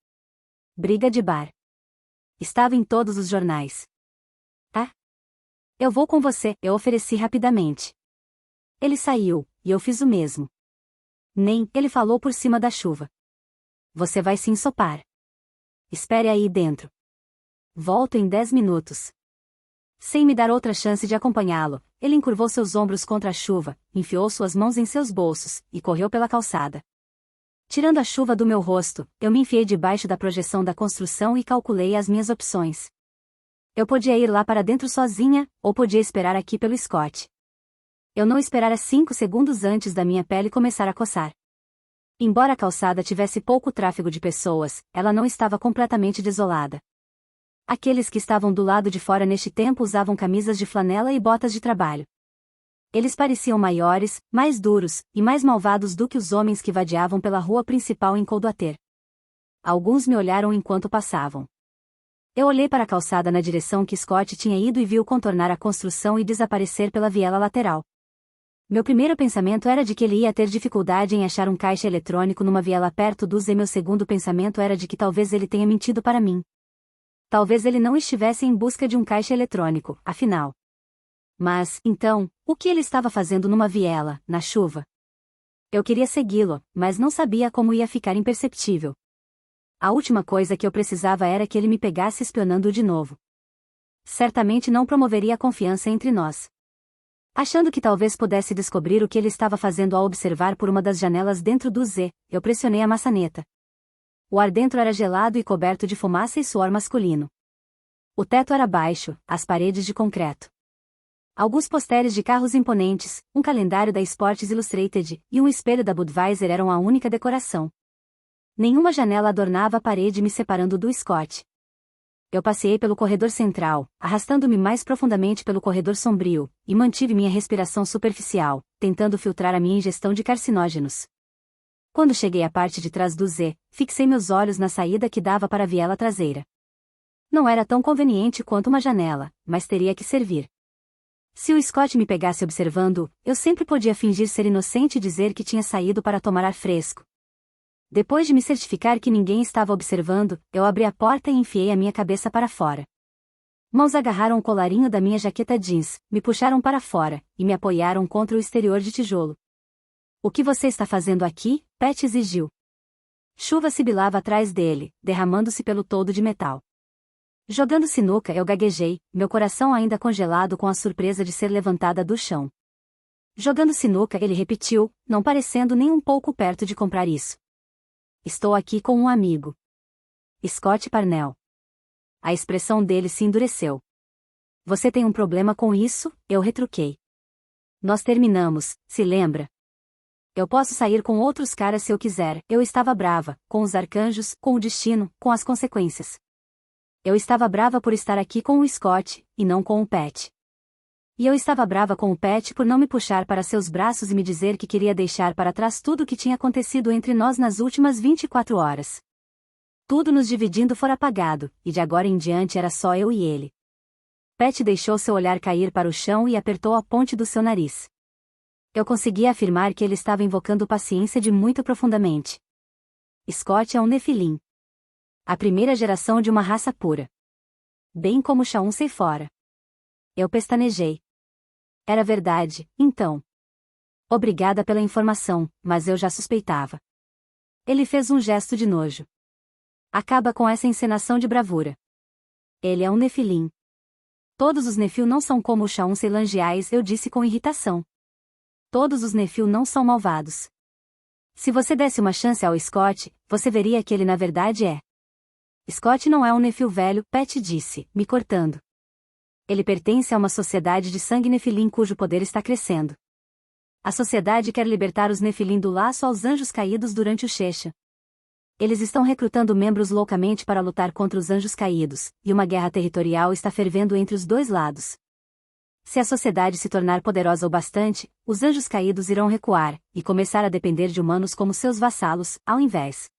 Briga de bar. Estava em todos os jornais. Ah? Eu vou com você, eu ofereci rapidamente. Ele saiu, e eu fiz o mesmo. Nem, ele falou por cima da chuva. Você vai se ensopar. Espere aí dentro. Volto em 10 minutos. Sem me dar outra chance de acompanhá-lo, ele encurvou seus ombros contra a chuva, enfiou suas mãos em seus bolsos, e correu pela calçada. Tirando a chuva do meu rosto, eu me enfiei debaixo da projeção da construção e calculei as minhas opções. Eu podia ir lá para dentro sozinha, ou podia esperar aqui pelo Scott. Eu não esperara 5 segundos antes da minha pele começar a coçar. Embora a calçada tivesse pouco tráfego de pessoas, ela não estava completamente desolada. Aqueles que estavam do lado de fora neste tempo usavam camisas de flanela e botas de trabalho. Eles pareciam maiores, mais duros, e mais malvados do que os homens que vadiavam pela rua principal em Coldwater. Alguns me olharam enquanto passavam. Eu olhei para a calçada na direção que Scott tinha ido e vi-o contornar a construção e desaparecer pela viela lateral. Meu primeiro pensamento era de que ele ia ter dificuldade em achar um caixa eletrônico numa viela perto do Z. Meu segundo pensamento era de que talvez ele tenha mentido para mim. Talvez ele não estivesse em busca de um caixa eletrônico, afinal. Mas, então, o que ele estava fazendo numa viela, na chuva? Eu queria segui-lo, mas não sabia como ia ficar imperceptível. A última coisa que eu precisava era que ele me pegasse espionando de novo. Certamente não promoveria a confiança entre nós. Achando que talvez pudesse descobrir o que ele estava fazendo ao observar por uma das janelas dentro do Z, eu pressionei a maçaneta. O ar dentro era gelado e coberto de fumaça e suor masculino. O teto era baixo, as paredes de concreto. Alguns posteriores de carros imponentes, um calendário da Sports Illustrated e um espelho da Budweiser eram a única decoração. Nenhuma janela adornava a parede me separando do Scott. Eu passeei pelo corredor central, arrastando-me mais profundamente pelo corredor sombrio, e mantive minha respiração superficial, tentando filtrar a minha ingestão de carcinógenos. Quando cheguei à parte de trás do Z, fixei meus olhos na saída que dava para a viela traseira. Não era tão conveniente quanto uma janela, mas teria que servir. Se o Scott me pegasse observando, eu sempre podia fingir ser inocente e dizer que tinha saído para tomar ar fresco. Depois de me certificar que ninguém estava observando, eu abri a porta e enfiei a minha cabeça para fora. Mãos agarraram o colarinho da minha jaqueta jeans, me puxaram para fora, e me apoiaram contra o exterior de tijolo. "O que você está fazendo aqui?" Pat exigiu. Chuva sibilava atrás dele, derramando-se pelo toldo de metal. Jogando sinuca eu gaguejei, meu coração ainda congelado com a surpresa de ser levantada do chão. Jogando sinuca ele repetiu, não parecendo nem um pouco perto de comprar isso. "Estou aqui com um amigo. Scott Parnell." A expressão dele se endureceu. "Você tem um problema com isso?" Eu retruquei. "Nós terminamos, se lembra? Eu posso sair com outros caras se eu quiser." Eu estava brava, com os arcanjos, com o destino, com as consequências. Eu estava brava por estar aqui com o Scott, e não com o Pat. E eu estava brava com o Pat por não me puxar para seus braços e me dizer que queria deixar para trás tudo o que tinha acontecido entre nós nas últimas 24 horas. Tudo nos dividindo fora apagado, e de agora em diante era só eu e ele. Pat deixou seu olhar cair para o chão e apertou a ponte do seu nariz. Eu conseguia afirmar que ele estava invocando paciência de muito profundamente. Scott é um Nefilim. A primeira geração de uma raça pura. Bem como Chauncey fora. Eu pestanejei. Era verdade, então. Obrigada pela informação, mas eu já suspeitava. Ele fez um gesto de nojo. Acaba com essa encenação de bravura. Ele é um Nefilim. Todos os Nefil não são como o Chauncey Langiais, eu disse com irritação. Todos os Nefil não são malvados. Se você desse uma chance ao Scott, você veria que ele na verdade é. Scott não é um Nefil velho, Pat disse, me cortando. Ele pertence a uma sociedade de sangue Nefilim cujo poder está crescendo. A sociedade quer libertar os Nefilim do laço aos anjos caídos durante o Shecha. Eles estão recrutando membros loucamente para lutar contra os anjos caídos, e uma guerra territorial está fervendo entre os dois lados. Se a sociedade se tornar poderosa o bastante, os anjos caídos irão recuar, e começar a depender de humanos como seus vassalos, ao invés.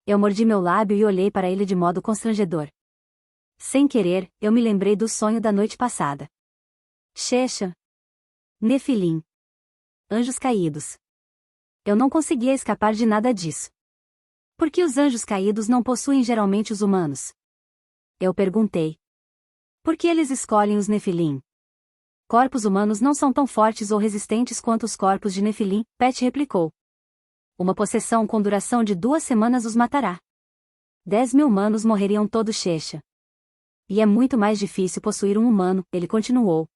Eu mordi meu lábio e olhei para ele de modo constrangedor. Sem querer, eu me lembrei do sonho da noite passada. Shecha. Nefilim. Anjos caídos. Eu não conseguia escapar de nada disso. Por que os anjos caídos não possuem geralmente os humanos? Eu perguntei. Por que eles escolhem os Nefilim? Corpos humanos não são tão fortes ou resistentes quanto os corpos de Nefilim, Pat replicou. Uma possessão com duração de 2 semanas os matará. 10.000 humanos morreriam todo Shecha. E é muito mais difícil possuir um humano, ele continuou.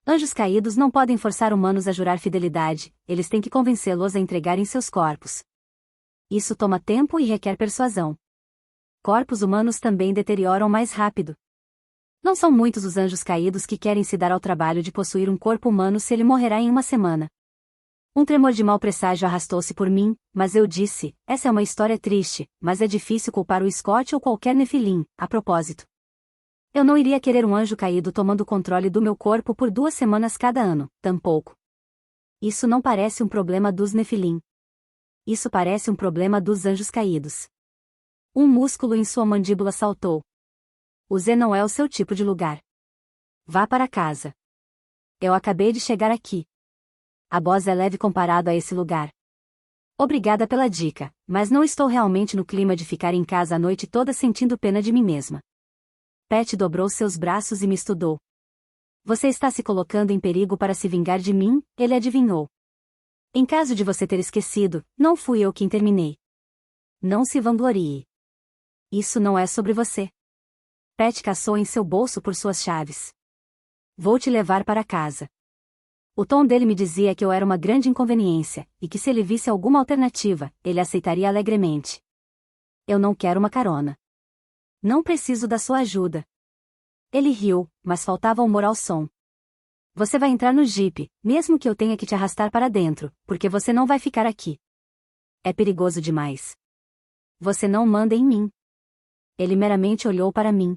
Anjos caídos não podem forçar humanos a jurar fidelidade, eles têm que convencê-los a entregarem seus corpos. Isso toma tempo e requer persuasão. Corpos humanos também deterioram mais rápido. Não são muitos os anjos caídos que querem se dar ao trabalho de possuir um corpo humano se ele morrerá em 1 semana. Um tremor de mau presságio arrastou-se por mim, mas eu disse, essa é uma história triste, mas é difícil culpar o Scott ou qualquer Nefilim, a propósito. Eu não iria querer um anjo caído tomando o controle do meu corpo por 2 semanas cada ano, tampouco. Isso não parece um problema dos Nefilim. Isso parece um problema dos anjos caídos. Um músculo em sua mandíbula saltou. O Z não é o seu tipo de lugar. Vá para casa. Eu acabei de chegar aqui. A voz é leve comparado a esse lugar. Obrigada pela dica, mas não estou realmente no clima de ficar em casa a noite toda sentindo pena de mim mesma. Pat dobrou seus braços e me estudou. Você está se colocando em perigo para se vingar de mim, ele adivinhou. Em caso de você ter esquecido, não fui eu quem terminei. Não se vanglorie. Isso não é sobre você. Pat caçou em seu bolso por suas chaves. Vou te levar para casa. O tom dele me dizia que eu era uma grande inconveniência, e que se ele visse alguma alternativa, ele aceitaria alegremente. Eu não quero uma carona. Não preciso da sua ajuda. Ele riu, mas faltava humor ao som. Você vai entrar no jipe, mesmo que eu tenha que te arrastar para dentro, porque você não vai ficar aqui. É perigoso demais. Você não manda em mim. Ele meramente olhou para mim.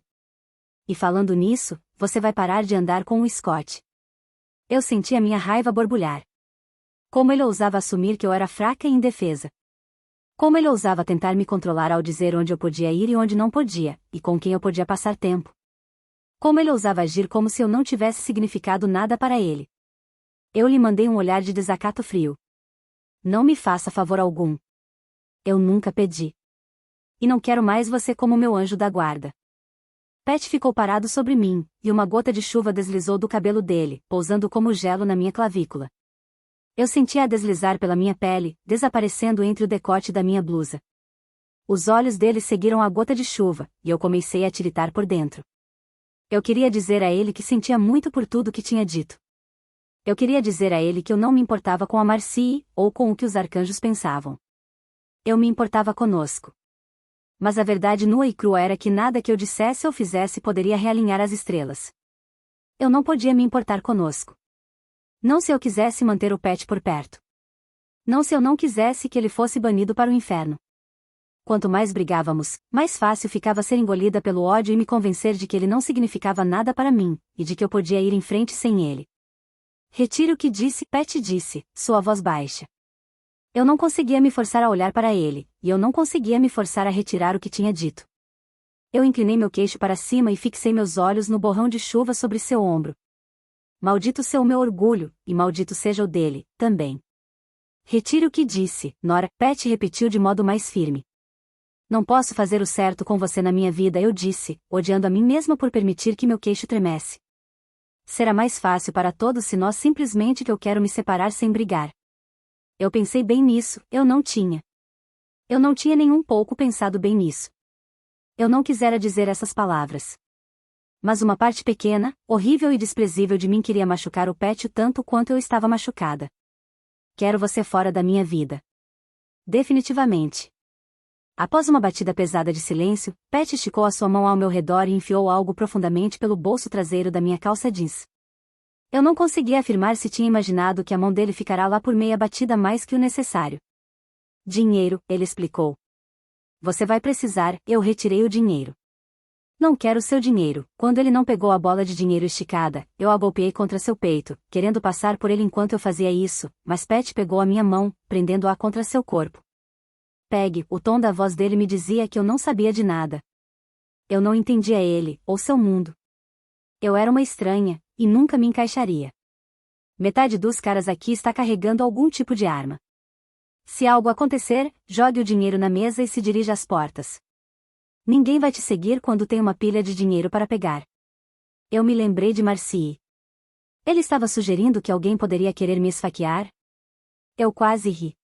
E falando nisso, você vai parar de andar com o Scott. Eu senti a minha raiva borbulhar. Como ele ousava assumir que eu era fraca e indefesa. Como ele ousava tentar me controlar ao dizer onde eu podia ir e onde não podia, e com quem eu podia passar tempo. Como ele ousava agir como se eu não tivesse significado nada para ele. Eu lhe mandei um olhar de desacato frio. Não me faça favor algum. Eu nunca pedi. E não quero mais você como meu anjo da guarda. Pat ficou parado sobre mim, e uma gota de chuva deslizou do cabelo dele, pousando como gelo na minha clavícula. Eu sentia-a deslizar pela minha pele, desaparecendo entre o decote da minha blusa. Os olhos dele seguiram a gota de chuva, e eu comecei a tiritar por dentro. Eu queria dizer a ele que sentia muito por tudo que tinha dito. Eu queria dizer a ele que eu não me importava com a Marcie, ou com o que os arcanjos pensavam. Eu me importava conosco. Mas a verdade nua e crua era que nada que eu dissesse ou fizesse poderia realinhar as estrelas. Eu não podia me importar conosco. Não se eu quisesse manter o Pat por perto. Não se eu não quisesse que ele fosse banido para o inferno. Quanto mais brigávamos, mais fácil ficava ser engolida pelo ódio e me convencer de que ele não significava nada para mim, e de que eu podia ir em frente sem ele. Retire o que disse, Pat disse, sua voz baixa. Eu não conseguia me forçar a olhar para ele, e eu não conseguia me forçar a retirar o que tinha dito. Eu inclinei meu queixo para cima e fixei meus olhos no borrão de chuva sobre seu ombro. Maldito seja o meu orgulho, e maldito seja o dele, também. Retire o que disse, Nora, Pat repetiu de modo mais firme. Não posso fazer o certo com você na minha vida, eu disse, odiando a mim mesma por permitir que meu queixo tremesse. Será mais fácil para todos se nós simplesmente que eu quero me separar sem brigar. Eu pensei bem nisso, eu não tinha. Eu não tinha nem um pouco pensado bem nisso. Eu não quisera dizer essas palavras. Mas uma parte pequena, horrível e desprezível de mim queria machucar o Pat tanto quanto eu estava machucada. Quero você fora da minha vida. Definitivamente. Após uma batida pesada de silêncio, Pat esticou a sua mão ao meu redor e enfiou algo profundamente pelo bolso traseiro da minha calça jeans. Eu não conseguia afirmar se tinha imaginado que a mão dele ficará lá por meia batida mais que o necessário. Dinheiro, ele explicou. Você vai precisar, eu retirei o dinheiro. Não quero seu dinheiro. Quando ele não pegou a bola de dinheiro esticada, eu a golpeei contra seu peito, querendo passar por ele enquanto eu fazia isso, mas Pat pegou a minha mão, prendendo-a contra seu corpo. Pegue, o tom da voz dele me dizia que eu não sabia de nada. Eu não entendia ele, ou seu mundo. Eu era uma estranha, e nunca me encaixaria. Metade dos caras aqui está carregando algum tipo de arma. Se algo acontecer, jogue o dinheiro na mesa e se dirija às portas. Ninguém vai te seguir quando tem uma pilha de dinheiro para pegar. Eu me lembrei de Marcie. Ele estava sugerindo que alguém poderia querer me esfaquear? Eu quase ri.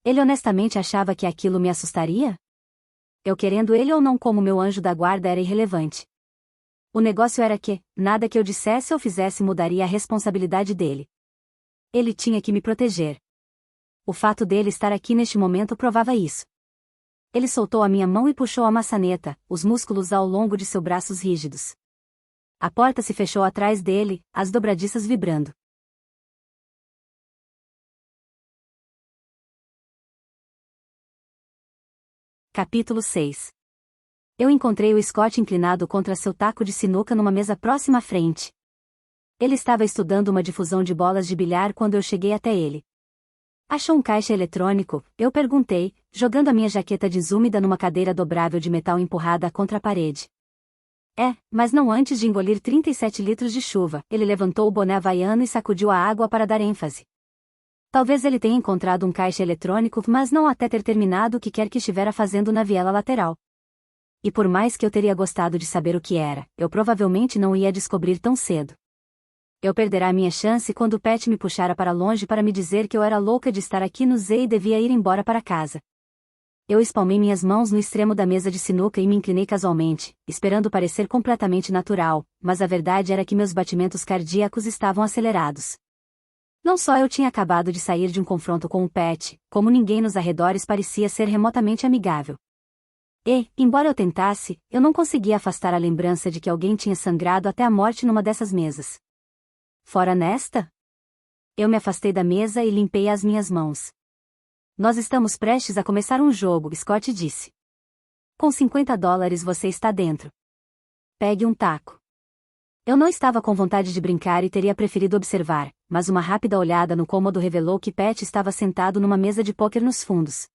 Ele honestamente achava que aquilo me assustaria? Eu querendo ele ou não como meu anjo da guarda era irrelevante. O negócio era que, nada que eu dissesse ou fizesse mudaria a responsabilidade dele. Ele tinha que me proteger. O fato dele estar aqui neste momento provava isso. Ele soltou a minha mão e puxou a maçaneta, os músculos ao longo de seus braços rígidos. A porta se fechou atrás dele, as dobradiças vibrando. Capítulo 6. Eu encontrei o Scott inclinado contra seu taco de sinuca numa mesa próxima à frente. Ele estava estudando uma difusão de bolas de bilhar quando eu cheguei até ele. Achou um caixa eletrônico? Eu perguntei, jogando a minha jaqueta jeans úmida numa cadeira dobrável de metal empurrada contra a parede. É, mas não antes de engolir 37 litros de chuva. Ele levantou o boné havaiano e sacudiu a água para dar ênfase. Talvez ele tenha encontrado um caixa eletrônico, mas não até ter terminado o que quer que estivera fazendo na viela lateral. E por mais que eu teria gostado de saber o que era, eu provavelmente não ia descobrir tão cedo. Eu perderá minha chance quando o Pat me puxara para longe para me dizer que eu era louca de estar aqui no Z e devia ir embora para casa. Eu espalmei minhas mãos no extremo da mesa de sinuca e me inclinei casualmente, esperando parecer completamente natural, mas a verdade era que meus batimentos cardíacos estavam acelerados. Não só eu tinha acabado de sair de um confronto com o Pat, como ninguém nos arredores parecia ser remotamente amigável. E, embora eu tentasse, eu não conseguia afastar a lembrança de que alguém tinha sangrado até a morte numa dessas mesas. Fora nesta? Eu me afastei da mesa e limpei as minhas mãos. Nós estamos prestes a começar um jogo, Scott disse. Com $50 você está dentro. Pegue um taco. Eu não estava com vontade de brincar e teria preferido observar, mas uma rápida olhada no cômodo revelou que Pat estava sentado numa mesa de pôquer nos fundos.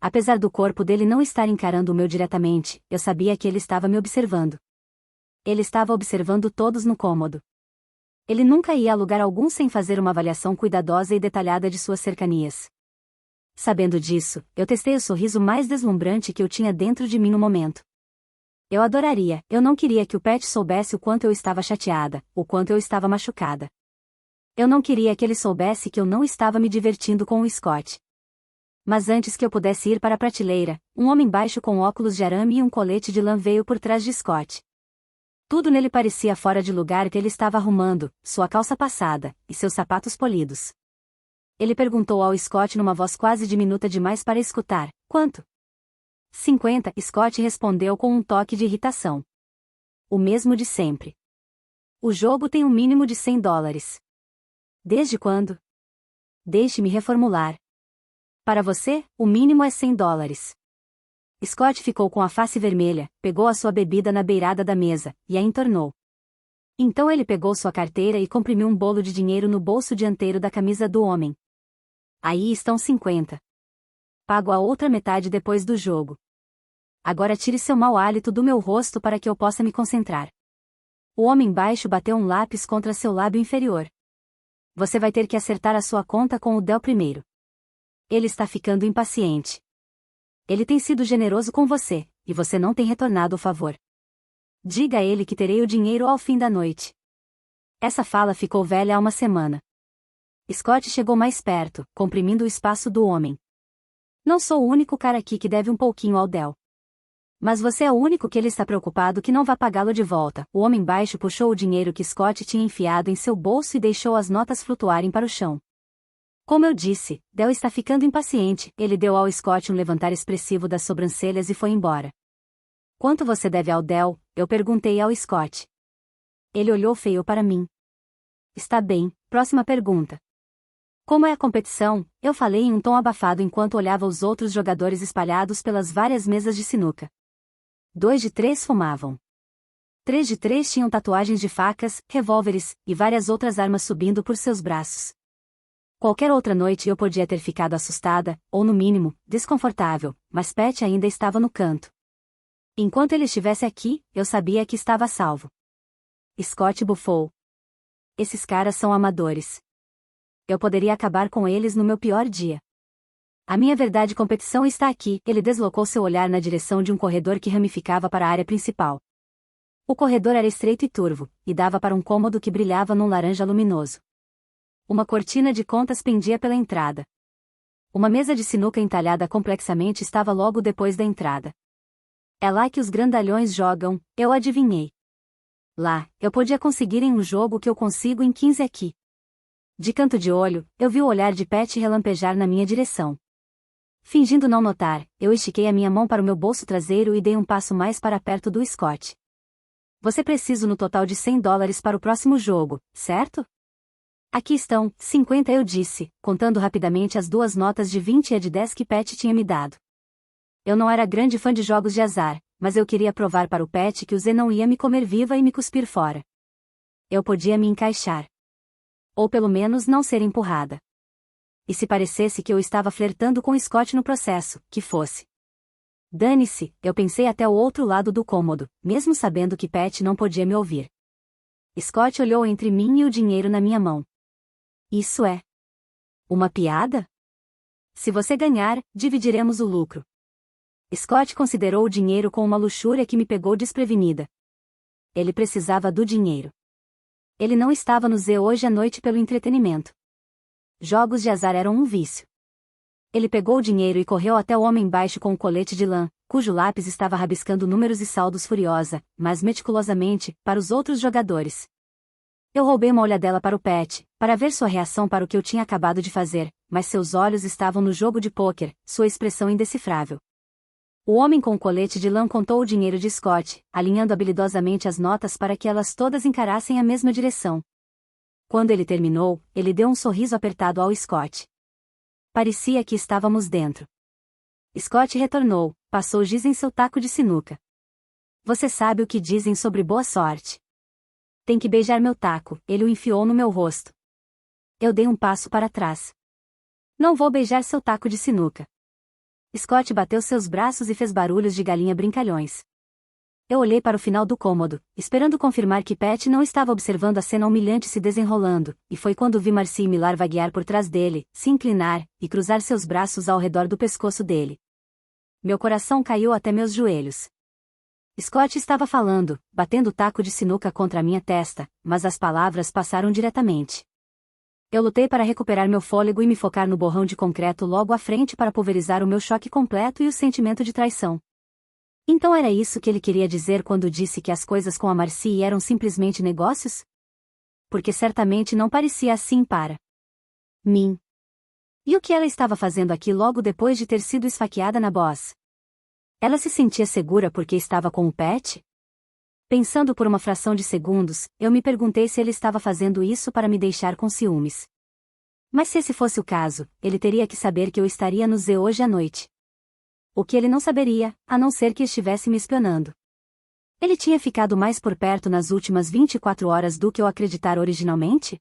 Apesar do corpo dele não estar encarando o meu diretamente, eu sabia que ele estava me observando. Ele estava observando todos no cômodo. Ele nunca ia a lugar algum sem fazer uma avaliação cuidadosa e detalhada de suas cercanias. Sabendo disso, eu testei o sorriso mais deslumbrante que eu tinha dentro de mim no momento. Eu não queria que o Pat soubesse o quanto eu estava chateada, o quanto eu estava machucada. Eu não queria que ele soubesse que eu não estava me divertindo com o Scott. Mas antes que eu pudesse ir para a prateleira, um homem baixo com óculos de arame e um colete de lã veio por trás de Scott. Tudo nele parecia fora de lugar que ele estava arrumando, sua calça passada, e seus sapatos polidos. Ele perguntou ao Scott numa voz quase diminuta demais para escutar, quanto? 50, Scott respondeu com um toque de irritação. O mesmo de sempre. O jogo tem um mínimo de $100. Desde quando? Deixe-me reformular. Para você, o mínimo é $100. Scott ficou com a face vermelha, pegou a sua bebida na beirada da mesa, e a entornou. Então ele pegou sua carteira e comprimiu um bolo de dinheiro no bolso dianteiro da camisa do homem. Aí estão 50. Pago a outra metade depois do jogo. Agora tire seu mau hálito do meu rosto para que eu possa me concentrar. O homem baixo bateu um lápis contra seu lábio inferior. Você vai ter que acertar a sua conta com o Del primeiro. Ele está ficando impaciente. Ele tem sido generoso com você, e você não tem retornado o favor. Diga a ele que terei o dinheiro ao fim da noite. Essa fala ficou velha há uma semana. Scott chegou mais perto, comprimindo o espaço do homem. Não sou o único cara aqui que deve um pouquinho ao Del. Mas você é o único que ele está preocupado que não vá pagá-lo de volta. O homem baixo puxou o dinheiro que Scott tinha enfiado em seu bolso e deixou as notas flutuarem para o chão. Como eu disse, Del está ficando impaciente. Ele deu ao Scott um levantar expressivo das sobrancelhas e foi embora. Quanto você deve ao Del? Eu perguntei ao Scott. Ele olhou feio para mim. Está bem, próxima pergunta. Como é a competição? Eu falei em um tom abafado enquanto olhava os outros jogadores espalhados pelas várias mesas de sinuca. 2 de 3 fumavam. 3 de 3 tinham tatuagens de facas, revólveres, e várias outras armas subindo por seus braços. Qualquer outra noite eu podia ter ficado assustada, ou no mínimo, desconfortável, mas Pat ainda estava no canto. Enquanto ele estivesse aqui, eu sabia que estava a salvo. Scott bufou. Esses caras são amadores. Eu poderia acabar com eles no meu pior dia. A minha verdade competição está aqui. Ele deslocou seu olhar na direção de um corredor que ramificava para a área principal. O corredor era estreito e turvo, e dava para um cômodo que brilhava num laranja luminoso. Uma cortina de contas pendia pela entrada. Uma mesa de sinuca entalhada complexamente estava logo depois da entrada. É lá que os grandalhões jogam, eu adivinhei. Lá, eu podia conseguir em um jogo que eu consigo em 15 aqui. De canto de olho, eu vi o olhar de Pat relampejar na minha direção. Fingindo não notar, eu estiquei a minha mão para o meu bolso traseiro e dei um passo mais para perto do Scott. Você precisa no total de $100 para o próximo jogo, certo? Aqui estão, 50 eu disse, contando rapidamente as 2 notas de 20 e a de 10 que Pat tinha me dado. Eu não era grande fã de jogos de azar, mas eu queria provar para o Pat que o Z não ia me comer viva e me cuspir fora. Eu podia me encaixar. Ou pelo menos não ser empurrada. E se parecesse que eu estava flertando com Scott no processo, que fosse. Dane-se, eu pensei até o outro lado do cômodo, mesmo sabendo que Pat não podia me ouvir. Scott olhou entre mim e o dinheiro na minha mão. Isso é uma piada? Se você ganhar, dividiremos o lucro. Scott considerou o dinheiro com uma luxúria que me pegou desprevenida. Ele precisava do dinheiro. Ele não estava no Z hoje à noite pelo entretenimento. Jogos de azar eram um vício. Ele pegou o dinheiro e correu até o homem baixo com o colete de lã, cujo lápis estava rabiscando números e saldos furiosa, mas meticulosamente, para os outros jogadores. Eu roubei uma olhadela para o Pat, para ver sua reação para o que eu tinha acabado de fazer, mas seus olhos estavam no jogo de pôquer, sua expressão indecifrável. O homem com o colete de lã contou o dinheiro de Scott, alinhando habilidosamente as notas para que elas todas encarassem a mesma direção. Quando ele terminou, ele deu um sorriso apertado ao Scott. Parecia que estávamos dentro. Scott retornou, passou giz em seu taco de sinuca. Você sabe o que dizem sobre boa sorte. Tem que beijar meu taco, ele o enfiou no meu rosto. Eu dei um passo para trás. Não vou beijar seu taco de sinuca. Scott bateu seus braços e fez barulhos de galinha brincalhões. Eu olhei para o final do cômodo, esperando confirmar que Pat não estava observando a cena humilhante se desenrolando, e foi quando vi Marcy e Millar vaguear por trás dele, se inclinar, e cruzar seus braços ao redor do pescoço dele. Meu coração caiu até meus joelhos. Scott estava falando, batendo o taco de sinuca contra a minha testa, mas as palavras passaram diretamente. Eu lutei para recuperar meu fôlego e me focar no borrão de concreto logo à frente para pulverizar o meu choque completo e o sentimento de traição. Então era isso que ele queria dizer quando disse que as coisas com a Marcy eram simplesmente negócios? Porque certamente não parecia assim para mim. E o que ela estava fazendo aqui logo depois de ter sido esfaqueada na Boss? Ela se sentia segura porque estava com o Pat? Pensando por uma fração de segundos, eu me perguntei se ele estava fazendo isso para me deixar com ciúmes. Mas se esse fosse o caso, ele teria que saber que eu estaria no Z hoje à noite. O que ele não saberia, a não ser que estivesse me espionando. Ele tinha ficado mais por perto nas últimas 24 horas do que eu acreditar originalmente?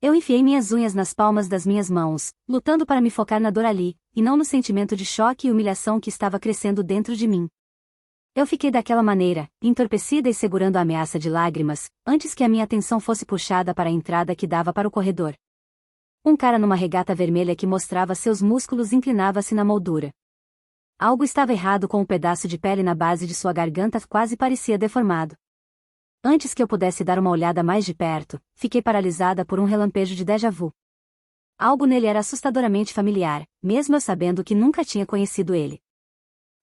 Eu enfiei minhas unhas nas palmas das minhas mãos, lutando para me focar na Doralie, e não no sentimento de choque e humilhação que estava crescendo dentro de mim. Eu fiquei daquela maneira, entorpecida e segurando a ameaça de lágrimas, antes que a minha atenção fosse puxada para a entrada que dava para o corredor. Um cara numa regata vermelha que mostrava seus músculos inclinava-se na moldura. Algo estava errado com o pedaço de pele na base de sua garganta, quase parecia deformado. Antes que eu pudesse dar uma olhada mais de perto, fiquei paralisada por um relampejo de déjà vu. Algo nele era assustadoramente familiar, mesmo eu sabendo que nunca tinha conhecido ele.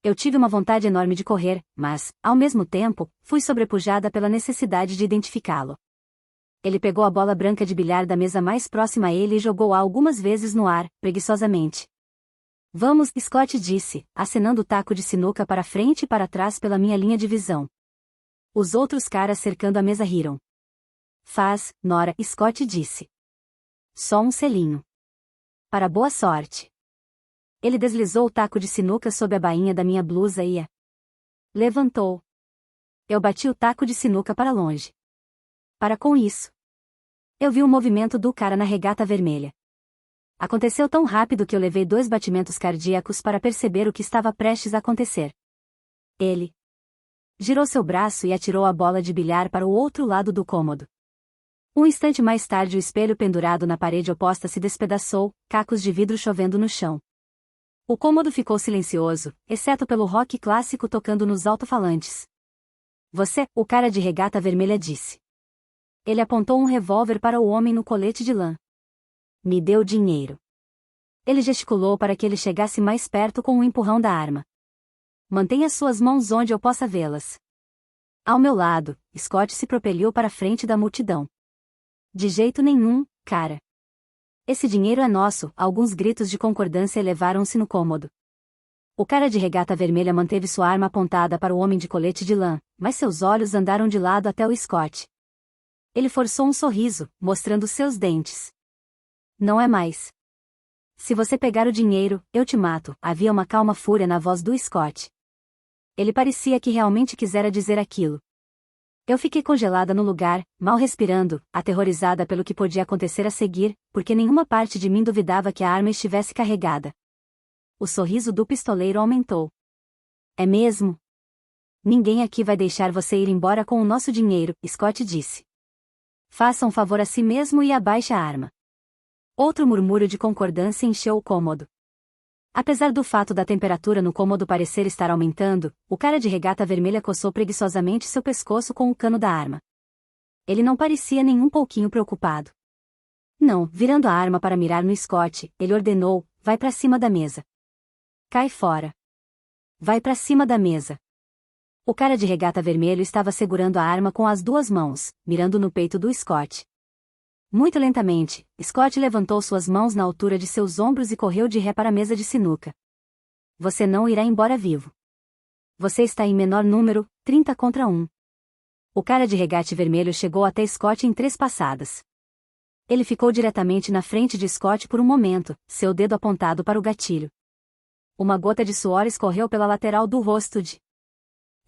Eu tive uma vontade enorme de correr, mas, ao mesmo tempo, fui sobrepujada pela necessidade de identificá-lo. Ele pegou a bola branca de bilhar da mesa mais próxima a ele e jogou-a algumas vezes no ar, preguiçosamente. Vamos, Scott disse, acenando o taco de sinuca para frente e para trás pela minha linha de visão. Os outros caras cercando a mesa riram. Faz, Nora, Scott disse. Só um selinho. Para boa sorte. Ele deslizou o taco de sinuca sob a bainha da minha blusa e a levantou. Eu bati o taco de sinuca para longe. Para com isso. Eu vi o movimento do cara na regata vermelha. Aconteceu tão rápido que eu levei 2 batimentos cardíacos para perceber o que estava prestes a acontecer. Ele girou seu braço e atirou a bola de bilhar para o outro lado do cômodo. Um instante mais tarde o espelho pendurado na parede oposta se despedaçou, cacos de vidro chovendo no chão. O cômodo ficou silencioso, exceto pelo rock clássico tocando nos alto-falantes. Você, o cara de regata vermelha disse. Ele apontou um revólver para o homem no colete de lã. Me deu dinheiro. Ele gesticulou para que ele chegasse mais perto com um empurrão da arma. Mantenha suas mãos onde eu possa vê-las. Ao meu lado, Scott se propeliu para a frente da multidão. De jeito nenhum, cara. Esse dinheiro é nosso, alguns gritos de concordância elevaram-se no cômodo. O cara de regata vermelha manteve sua arma apontada para o homem de colete de lã, mas seus olhos andaram de lado até o Scott. Ele forçou um sorriso, mostrando seus dentes. Não é mais. Se você pegar o dinheiro, eu te mato, havia uma calma fúria na voz do Scott. Ele parecia que realmente quisera dizer aquilo. Eu fiquei congelada no lugar, mal respirando, aterrorizada pelo que podia acontecer a seguir, porque nenhuma parte de mim duvidava que a arma estivesse carregada. O sorriso do pistoleiro aumentou. É mesmo? Ninguém aqui vai deixar você ir embora com o nosso dinheiro, Scott disse. Faça um favor a si mesmo e abaixe a arma. Outro murmúrio de concordância encheu o cômodo. Apesar do fato da temperatura no cômodo parecer estar aumentando, o cara de regata vermelha coçou preguiçosamente seu pescoço com o cano da arma. Ele não parecia nem um pouquinho preocupado. Não, virando a arma para mirar no Scott, ele ordenou: vai para cima da mesa. Cai fora. Vai para cima da mesa. O cara de regata vermelho estava segurando a arma com as duas mãos, mirando no peito do Scott. Muito lentamente, Scott levantou suas mãos na altura de seus ombros e correu de ré para a mesa de sinuca. Você não irá embora vivo. Você está em menor número, 30 contra 1. O cara de regate vermelho chegou até Scott em 3 passadas. Ele ficou diretamente na frente de Scott por um momento, seu dedo apontado para o gatilho. Uma gota de suor escorreu pela lateral do rosto de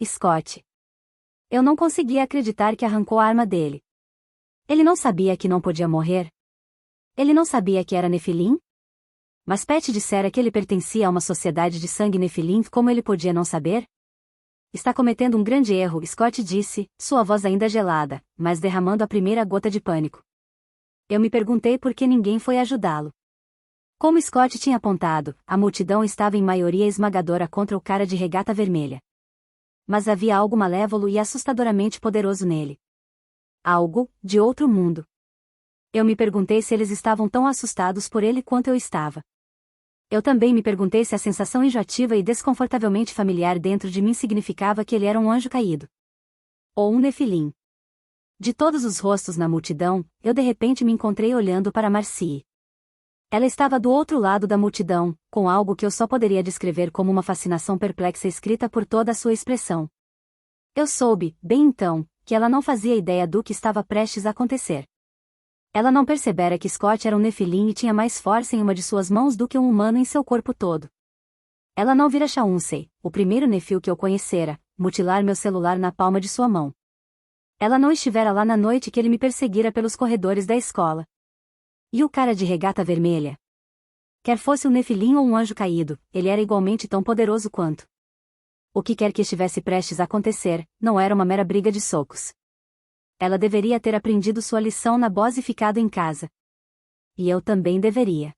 Scott. Eu não conseguia acreditar que arrancou a arma dele. Ele não sabia que não podia morrer? Ele não sabia que era Nefilim? Mas Pat dissera que ele pertencia a uma sociedade de sangue Nefilim, como ele podia não saber? Está cometendo um grande erro, Scott disse, sua voz ainda gelada, mas derramando a primeira gota de pânico. Eu me perguntei por que ninguém foi ajudá-lo. Como Scott tinha apontado, a multidão estava em maioria esmagadora contra o cara de regata vermelha. Mas havia algo malévolo e assustadoramente poderoso nele. Algo, de outro mundo. Eu me perguntei se eles estavam tão assustados por ele quanto eu estava. Eu também me perguntei se a sensação enjoativa e desconfortavelmente familiar dentro de mim significava que ele era um anjo caído. Ou um nefilim. De todos os rostos na multidão, eu de repente me encontrei olhando para Marcie. Ela estava do outro lado da multidão, com algo que eu só poderia descrever como uma fascinação perplexa escrita por toda a sua expressão. Eu soube, bem então, que ela não fazia ideia do que estava prestes a acontecer. Ela não percebera que Scott era um nefilim e tinha mais força em uma de suas mãos do que um humano em seu corpo todo. Ela não vira Chauncey, o primeiro nefil que eu conhecera, mutilar meu celular na palma de sua mão. Ela não estivera lá na noite que ele me perseguira pelos corredores da escola. E o cara de regata vermelha? Quer fosse um nefilim ou um anjo caído, ele era igualmente tão poderoso quanto. O que quer que estivesse prestes a acontecer, não era uma mera briga de socos. Ela deveria ter aprendido sua lição na Boz e ficado em casa. E eu também deveria.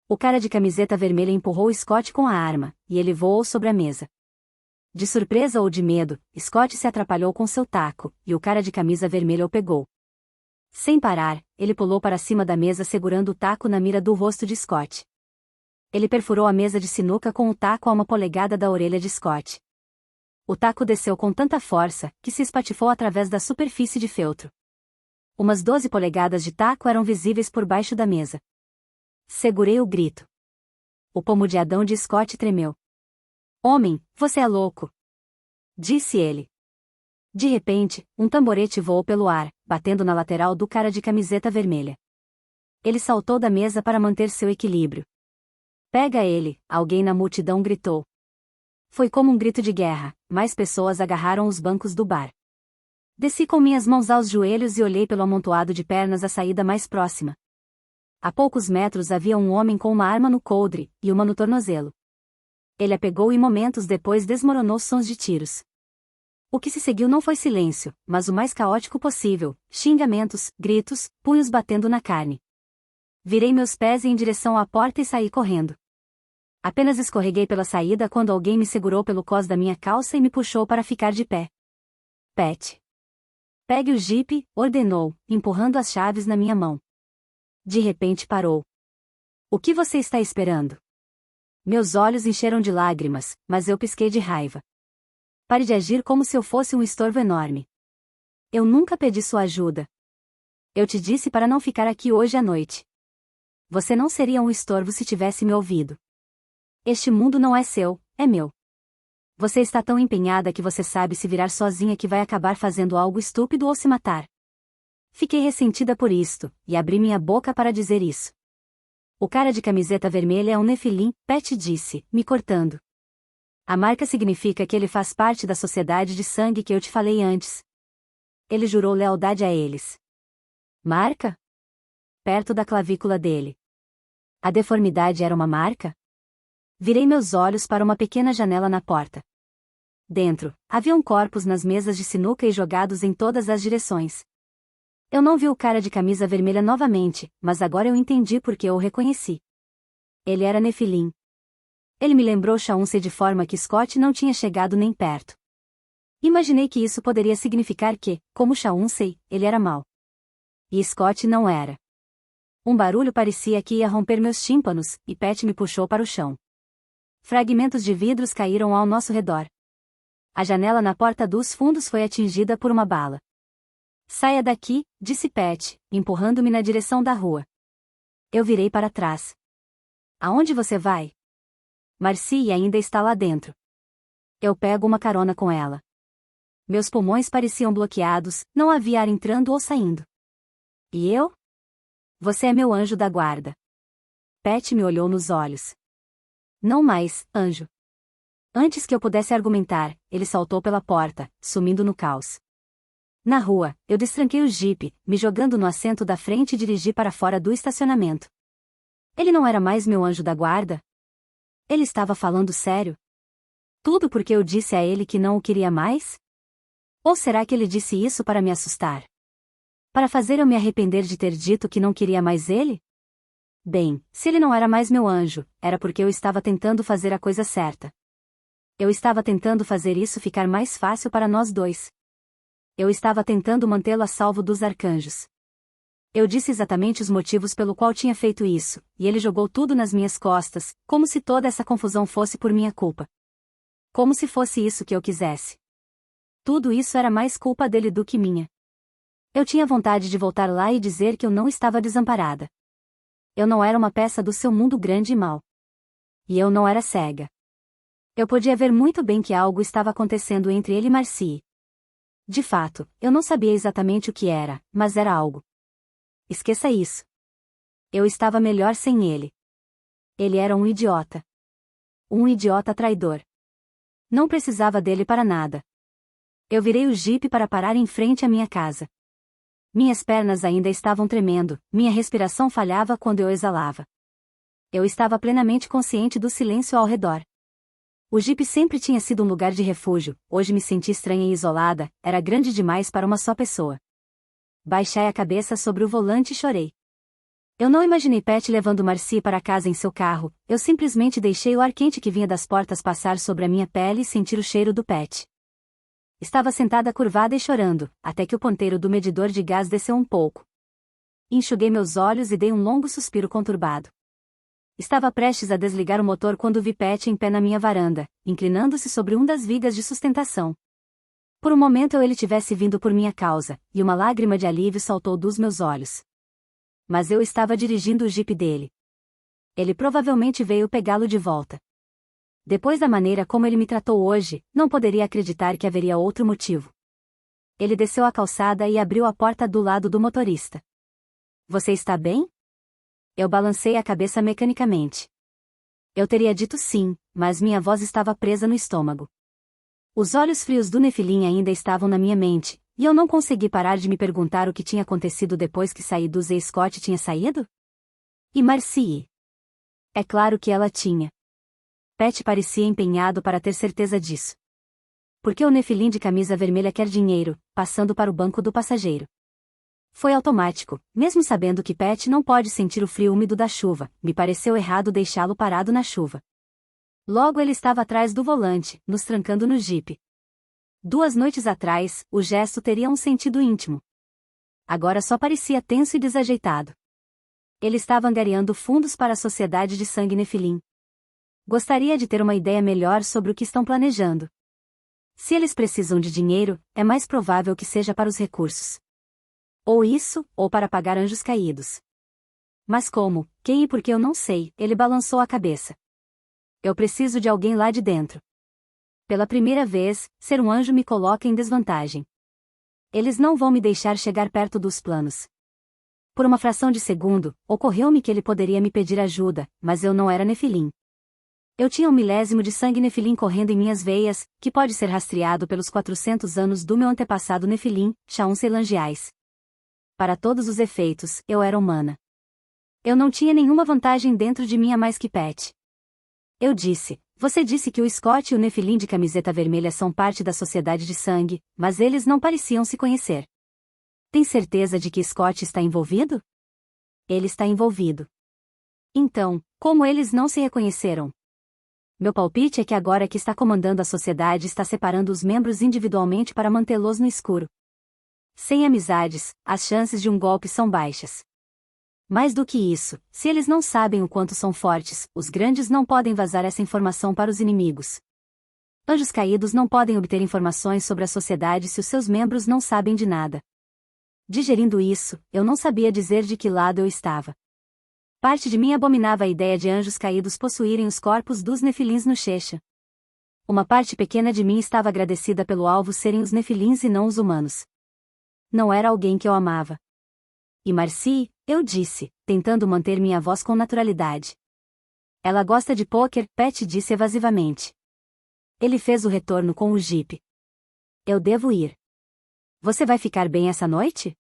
O cara de camiseta vermelha empurrou Scott com a arma, e ele voou sobre a mesa. De surpresa ou de medo, Scott se atrapalhou com seu taco, e o cara de camisa vermelha o pegou. Sem parar, ele pulou para cima da mesa segurando o taco na mira do rosto de Scott. Ele perfurou a mesa de sinuca com o taco a 1 polegada da orelha de Scott. O taco desceu com tanta força, que se espatifou através da superfície de feltro. Umas 12 polegadas de taco eram visíveis por baixo da mesa. Segurei o grito. O pomo de Adão de Scott tremeu. Homem, você é louco! Disse ele. De repente, um tamborete voou pelo ar, batendo na lateral do cara de camiseta vermelha. Ele saltou da mesa para manter seu equilíbrio. Pega ele, alguém na multidão gritou. Foi como um grito de guerra, mais pessoas agarraram os bancos do bar. Desci com minhas mãos aos joelhos e olhei pelo amontoado de pernas à saída mais próxima. A poucos metros havia um homem com uma arma no coldre, e uma no tornozelo. Ele a pegou e momentos depois desmoronou sons de tiros. O que se seguiu não foi silêncio, mas o mais caótico possível, xingamentos, gritos, punhos batendo na carne. Virei meus pés em direção à porta e saí correndo. Apenas escorreguei pela saída quando alguém me segurou pelo cós da minha calça e me puxou para ficar de pé. Pat. Pegue o jipe, ordenou, empurrando as chaves na minha mão. De repente parou. O que você está esperando? Meus olhos encheram de lágrimas, mas eu pisquei de raiva. Pare de agir como se eu fosse um estorvo enorme. Eu nunca pedi sua ajuda. Eu te disse para não ficar aqui hoje à noite. Você não seria um estorvo se tivesse me ouvido. Este mundo não é seu, é meu. Você está tão empenhada que você sabe se virar sozinha que vai acabar fazendo algo estúpido ou se matar. Fiquei ressentida por isto, e abri minha boca para dizer isso. O cara de camiseta vermelha é um nefilim, Pat disse, me cortando. A marca significa que ele faz parte da sociedade de sangue que eu te falei antes. Ele jurou lealdade a eles. Marca? Perto da clavícula dele. A deformidade era uma marca? Virei meus olhos para uma pequena janela na porta. Dentro, haviam corpos nas mesas de sinuca e jogados em todas as direções. Eu não vi o cara de camisa vermelha novamente, mas agora eu entendi porque eu o reconheci. Ele era nefilim. Ele me lembrou Chauncey de forma que Scott não tinha chegado nem perto. Imaginei que isso poderia significar que, como Chauncey, ele era mau. E Scott não era. Um barulho parecia que ia romper meus tímpanos, e Pat me puxou para o chão. Fragmentos de vidros caíram ao nosso redor. A janela na porta dos fundos foi atingida por uma bala. Saia daqui, disse Pat, empurrando-me na direção da rua. Eu virei para trás. Aonde você vai? Marcie ainda está lá dentro. Eu pego uma carona com ela. Meus pulmões pareciam bloqueados, não havia ar entrando ou saindo. E eu? Você é meu anjo da guarda. Pat me olhou nos olhos. Não mais, anjo. Antes que eu pudesse argumentar, ele saltou pela porta, sumindo no caos. Na rua, eu destranquei o jipe, me jogando no assento da frente e dirigi para fora do estacionamento. Ele não era mais meu anjo da guarda? Ele estava falando sério? Tudo porque eu disse a ele que não o queria mais? Ou será que ele disse isso para me assustar? Para fazer eu me arrepender de ter dito que não queria mais ele? Bem, se ele não era mais meu anjo, era porque eu estava tentando fazer a coisa certa. Eu estava tentando fazer isso ficar mais fácil para nós dois. Eu estava tentando mantê-lo a salvo dos arcanjos. Eu disse exatamente os motivos pelo qual tinha feito isso, e ele jogou tudo nas minhas costas, como se toda essa confusão fosse por minha culpa. Como se fosse isso que eu quisesse. Tudo isso era mais culpa dele do que minha. Eu tinha vontade de voltar lá e dizer que eu não estava desamparada. Eu não era uma peça do seu mundo grande e mau. E eu não era cega. Eu podia ver muito bem que algo estava acontecendo entre ele e Marcie. De fato, eu não sabia exatamente o que era, mas era algo. Esqueça isso. Eu estava melhor sem ele. Ele era um idiota. Um idiota traidor. Não precisava dele para nada. Eu virei o jipe para parar em frente à minha casa. Minhas pernas ainda estavam tremendo, minha respiração falhava quando eu exalava. Eu estava plenamente consciente do silêncio ao redor. O jipe sempre tinha sido um lugar de refúgio, hoje me senti estranha e isolada, era grande demais para uma só pessoa. Baixei a cabeça sobre o volante e chorei. Eu não imaginei Pat levando Marcie para casa em seu carro, eu simplesmente deixei o ar quente que vinha das portas passar sobre a minha pele e sentir o cheiro do Pat. Estava sentada curvada e chorando, até que o ponteiro do medidor de gás desceu um pouco. Enxuguei meus olhos e dei um longo suspiro conturbado. Estava prestes a desligar o motor quando vi Pat em pé na minha varanda, inclinando-se sobre uma das vigas de sustentação. Por um momento ele tivesse vindo por minha causa, e uma lágrima de alívio saltou dos meus olhos. Mas eu estava dirigindo o jipe dele. Ele provavelmente veio pegá-lo de volta. Depois da maneira como ele me tratou hoje, não poderia acreditar que haveria outro motivo. Ele desceu a calçada e abriu a porta do lado do motorista. Você está bem? Eu balancei a cabeça mecanicamente. Eu teria dito sim, mas minha voz estava presa no estômago. Os olhos frios do Nefilim ainda estavam na minha mente, e eu não consegui parar de me perguntar o que tinha acontecido depois que saí do Zé Scott tinha saído? E Marcie? É claro que ela tinha. Pat parecia empenhado para ter certeza disso. Por que o Nefilim de camisa vermelha quer dinheiro, passando para o banco do passageiro? Foi automático, mesmo sabendo que Pat não pode sentir o frio úmido da chuva, me pareceu errado deixá-lo parado na chuva. Logo ele estava atrás do volante, nos trancando no jipe. 2 noites atrás, o gesto teria um sentido íntimo. Agora só parecia tenso e desajeitado. Ele estava angariando fundos para a Sociedade de Sangue Nefilim. Gostaria de ter uma ideia melhor sobre o que estão planejando. Se eles precisam de dinheiro, é mais provável que seja para os recursos. Ou isso, ou para pagar anjos caídos. Mas como, quem e por que eu não sei, ele balançou a cabeça. Eu preciso de alguém lá de dentro. Pela primeira vez, ser um anjo me coloca em desvantagem. Eles não vão me deixar chegar perto dos planos. Por uma fração de segundo, ocorreu-me que ele poderia me pedir ajuda, mas eu não era Nefilim. Eu tinha 1 milésimo de sangue Nefilim correndo em minhas veias, que pode ser rastreado pelos 400 anos do meu antepassado Nefilim, Chauncey Langiais. Para todos os efeitos, eu era humana. Eu não tinha nenhuma vantagem dentro de mim a mais que Pat. Eu disse, você disse que o Scott e o Nefilim de camiseta vermelha são parte da Sociedade de Sangue, mas eles não pareciam se conhecer. Tem certeza de que Scott está envolvido? Ele está envolvido. Então, como eles não se reconheceram? Meu palpite é que agora que está comandando a sociedade está separando os membros individualmente para mantê-los no escuro. Sem amizades, as chances de um golpe são baixas. Mais do que isso, se eles não sabem o quanto são fortes, os grandes não podem vazar essa informação para os inimigos. Anjos caídos não podem obter informações sobre a sociedade se os seus membros não sabem de nada. Digerindo isso, eu não sabia dizer de que lado eu estava. Parte de mim abominava a ideia de anjos caídos possuírem os corpos dos nefilins no Shesha. Uma parte pequena de mim estava agradecida pelo alvo serem os nefilins e não os humanos. Não era alguém que eu amava. E Marcy, eu disse, tentando manter minha voz com naturalidade. Ela gosta de pôquer, Pat disse evasivamente. Ele fez o retorno com o jipe. Eu devo ir. Você vai ficar bem essa noite?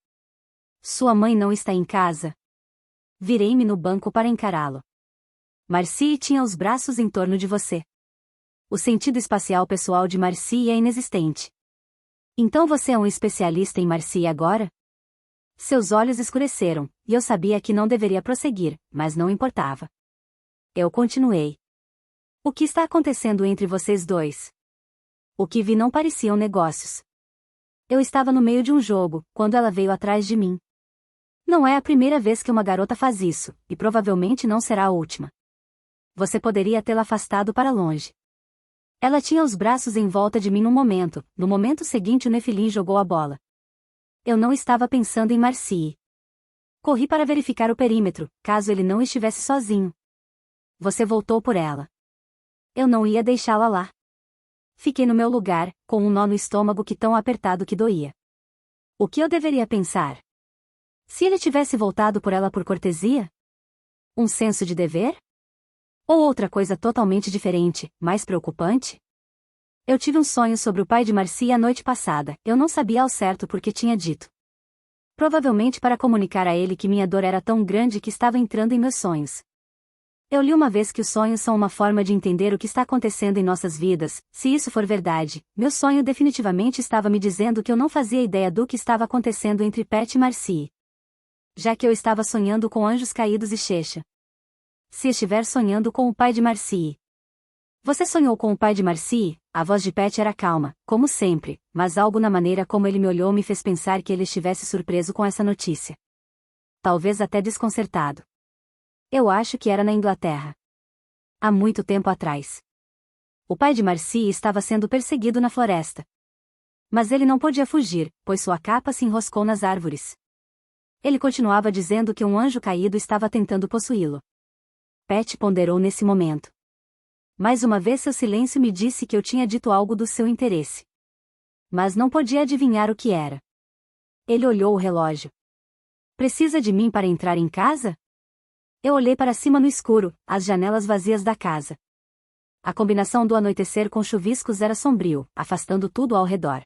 Sua mãe não está em casa? Virei-me no banco para encará-lo. Marcy tinha os braços em torno de você. O sentido espacial pessoal de Marcy é inexistente. Então você é um especialista em Marcy agora? Seus olhos escureceram, e eu sabia que não deveria prosseguir, mas não importava. Eu continuei. O que está acontecendo entre vocês dois? O que vi não pareciam negócios. Eu estava no meio de um jogo, quando ela veio atrás de mim. Não é a primeira vez que uma garota faz isso, e provavelmente não será a última. Você poderia tê-la afastado para longe. Ela tinha os braços em volta de mim no momento seguinte o Nefilim jogou a bola. Eu não estava pensando em Marcy. Corri para verificar o perímetro, caso ele não estivesse sozinho. Você voltou por ela. Eu não ia deixá-la lá. Fiquei no meu lugar, com um nó no estômago que tão apertado que doía. O que eu deveria pensar? Se ele tivesse voltado por ela por cortesia? Um senso de dever? Ou outra coisa totalmente diferente, mais preocupante? Eu tive um sonho sobre o pai de Marcy a noite passada, eu não sabia ao certo por que tinha dito. Provavelmente para comunicar a ele que minha dor era tão grande que estava entrando em meus sonhos. Eu li uma vez que os sonhos são uma forma de entender o que está acontecendo em nossas vidas. Se isso for verdade, meu sonho definitivamente estava me dizendo que eu não fazia ideia do que estava acontecendo entre Pat e Marcy. Já que eu estava sonhando com anjos caídos e Shesha. Se estiver sonhando com o pai de Marcy. Você sonhou com o pai de Marcy? A voz de Pat era calma, como sempre, mas algo na maneira como ele me olhou me fez pensar que ele estivesse surpreso com essa notícia. Talvez até desconcertado. Eu acho que era na Inglaterra. Há muito tempo atrás. O pai de Marcy estava sendo perseguido na floresta. Mas ele não podia fugir, pois sua capa se enroscou nas árvores. Ele continuava dizendo que um anjo caído estava tentando possuí-lo. Pat ponderou nesse momento. Mais uma vez seu silêncio me disse que eu tinha dito algo do seu interesse. Mas não podia adivinhar o que era. Ele olhou o relógio. Precisa de mim para entrar em casa? Eu olhei para cima no escuro, as janelas vazias da casa. A combinação do anoitecer com chuviscos era sombrio, afastando tudo ao redor.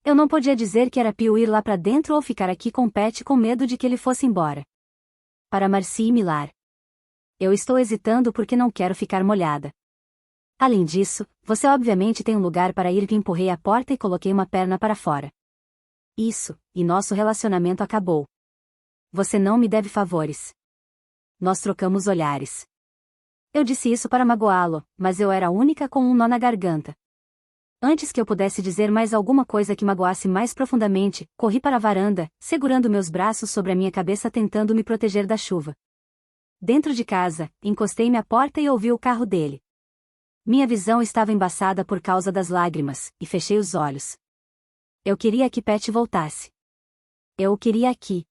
Eu não podia dizer que era pio ir lá para dentro ou ficar aqui com Pat com medo de que ele fosse embora. Para Marcy e Millar. Eu estou hesitando porque não quero ficar molhada. Além disso, você obviamente tem um lugar para ir. Empurrei a porta e coloquei uma perna para fora. Isso, e nosso relacionamento acabou. Você não me deve favores. Nós trocamos olhares. Eu disse isso para magoá-lo, mas eu era a única com um nó na garganta. Antes que eu pudesse dizer mais alguma coisa que magoasse mais profundamente, corri para a varanda, segurando meus braços sobre a minha cabeça tentando me proteger da chuva. Dentro de casa, encostei-me à porta e ouvi o carro dele. Minha visão estava embaçada por causa das lágrimas, e fechei os olhos. Eu queria que Pat voltasse. Eu o queria aqui.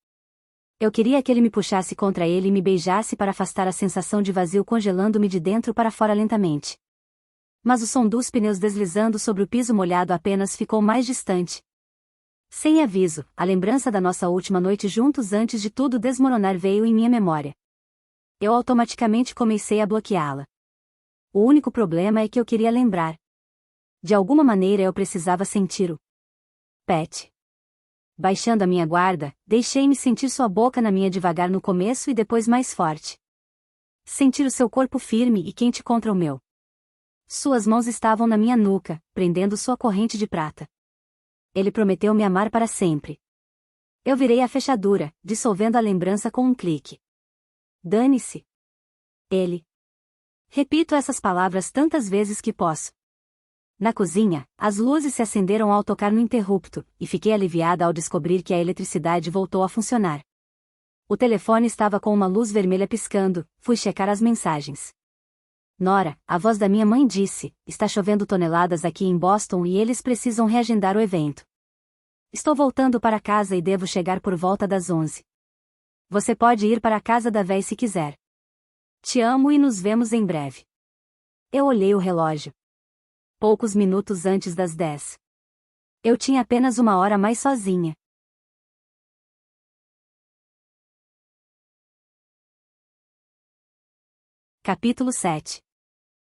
Eu queria que ele me puxasse contra ele e me beijasse para afastar a sensação de vazio congelando-me de dentro para fora lentamente. Mas o som dos pneus deslizando sobre o piso molhado apenas ficou mais distante. Sem aviso, a lembrança da nossa última noite juntos antes de tudo desmoronar veio em minha memória. Eu automaticamente comecei a bloqueá-la. O único problema é que eu queria lembrar. De alguma maneira eu precisava sentir o Pat. Baixando a minha guarda, deixei-me sentir sua boca na minha devagar no começo e depois mais forte. Sentir o seu corpo firme e quente contra o meu. Suas mãos estavam na minha nuca, prendendo sua corrente de prata. Ele prometeu me amar para sempre. Eu virei a fechadura, dissolvendo a lembrança com um clique. Dane-se. Ele Repito essas palavras tantas vezes que posso. Na cozinha, as luzes se acenderam ao tocar no interrupto, e fiquei aliviada ao descobrir que a eletricidade voltou a funcionar. O telefone estava com uma luz vermelha piscando, fui checar as mensagens. Nora, a voz da minha mãe disse, está chovendo toneladas aqui em Boston e eles precisam reagendar o evento. Estou voltando para casa e devo chegar por volta das 11. Você pode ir para a casa da véi se quiser. Te amo e nos vemos em breve. Eu olhei o relógio. Poucos minutos antes das 10. Eu tinha apenas uma hora mais sozinha. Capítulo 7.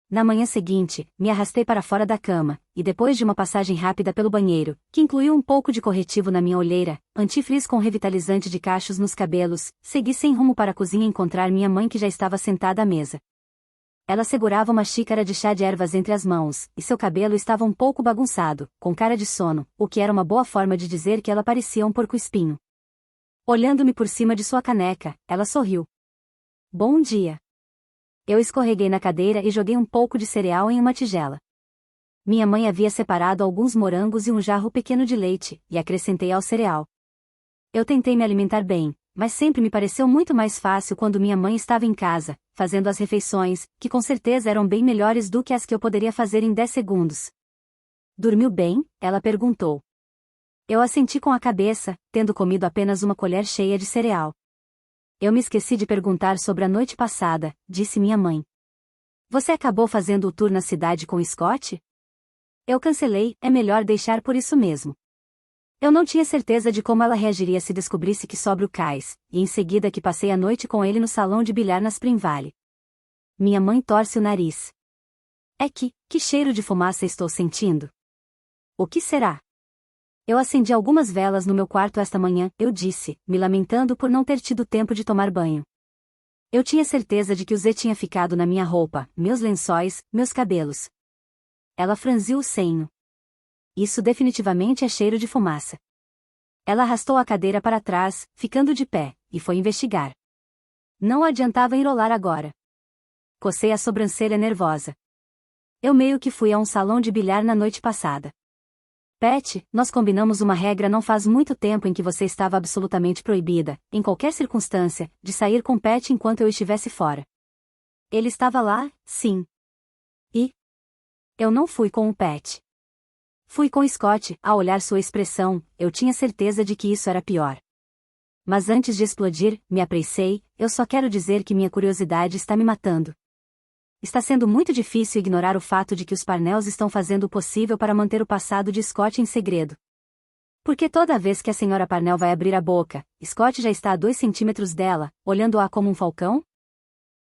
Na manhã seguinte, me arrastei para fora da cama, e depois de uma passagem rápida pelo banheiro, que incluiu um pouco de corretivo na minha olheira, antifrizz com revitalizante de cachos nos cabelos, segui sem rumo para a cozinha encontrar minha mãe que já estava sentada à mesa. Ela segurava uma xícara de chá de ervas entre as mãos, e seu cabelo estava um pouco bagunçado, com cara de sono, o que era uma boa forma de dizer que ela parecia um porco-espinho. Olhando-me por cima de sua caneca, ela sorriu. Bom dia. Eu escorreguei na cadeira e joguei um pouco de cereal em uma tigela. Minha mãe havia separado alguns morangos e um jarro pequeno de leite, e acrescentei ao cereal. Eu tentei me alimentar bem, mas sempre me pareceu muito mais fácil quando minha mãe estava em casa, fazendo as refeições, que com certeza eram bem melhores do que as que eu poderia fazer em 10 segundos. Dormiu bem? Ela perguntou. Eu assenti com a cabeça, tendo comido apenas uma colher cheia de cereal. Eu me esqueci de perguntar sobre a noite passada, disse minha mãe. Você acabou fazendo o tour na cidade com Scott? Eu cancelei, é melhor deixar por isso mesmo. Eu não tinha certeza de como ela reagiria se descobrisse que sobre o cais, e em seguida que passei a noite com ele no salão de bilhar na Spring Valley. Minha mãe torce o nariz. Que cheiro de fumaça estou sentindo? O que será? Eu acendi algumas velas no meu quarto esta manhã, eu disse, me lamentando por não ter tido tempo de tomar banho. Eu tinha certeza de que o Z tinha ficado na minha roupa, meus lençóis, meus cabelos. Ela franziu o senho. Isso definitivamente é cheiro de fumaça. Ela arrastou a cadeira para trás, ficando de pé, e foi investigar. Não adiantava enrolar agora. Cocei a sobrancelha nervosa. Eu meio que fui a um salão de bilhar na noite passada. Pat, nós combinamos uma regra não faz muito tempo em que você estava absolutamente proibida, em qualquer circunstância, de sair com Pat enquanto eu estivesse fora. Ele estava lá, sim. E? Eu não fui com o Pat. Fui com Scott, ao olhar sua expressão, eu tinha certeza de que isso era pior. Mas antes de explodir, me apressei, eu só quero dizer que minha curiosidade está me matando. Está sendo muito difícil ignorar o fato de que os Parnells estão fazendo o possível para manter o passado de Scott em segredo. Porque toda vez que a senhora Parnell vai abrir a boca, Scott já está a 2 centímetros dela, olhando-a como um falcão?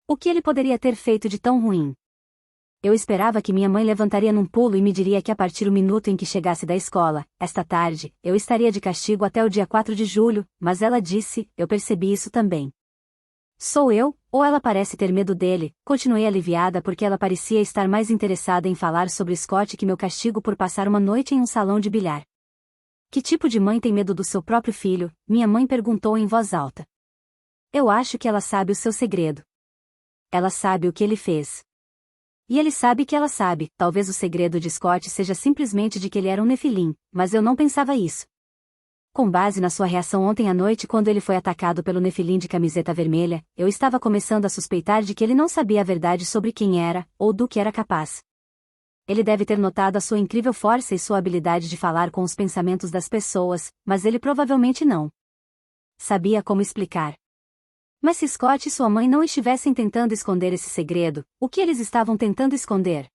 O que ele poderia ter feito de tão ruim? Eu esperava que minha mãe levantaria num pulo e me diria que a partir do minuto em que chegasse da escola, esta tarde, eu estaria de castigo até o dia 4 de julho, mas ela disse, eu percebi isso também. Sou eu, ou ela parece ter medo dele, continuei aliviada porque ela parecia estar mais interessada em falar sobre Scott que meu castigo por passar uma noite em um salão de bilhar. Que tipo de mãe tem medo do seu próprio filho? Minha mãe perguntou em voz alta. Eu acho que ela sabe o seu segredo. Ela sabe o que ele fez. E ele sabe que ela sabe, talvez o segredo de Scott seja simplesmente de que ele era um nefilim, mas eu não pensava isso. Com base na sua reação ontem à noite quando ele foi atacado pelo nefilim de camiseta vermelha, eu estava começando a suspeitar de que ele não sabia a verdade sobre quem era, ou do que era capaz. Ele deve ter notado a sua incrível força e sua habilidade de falar com os pensamentos das pessoas, mas ele provavelmente não sabia como explicar. Mas se Scott e sua mãe não estivessem tentando esconder esse segredo, o que eles estavam tentando esconder?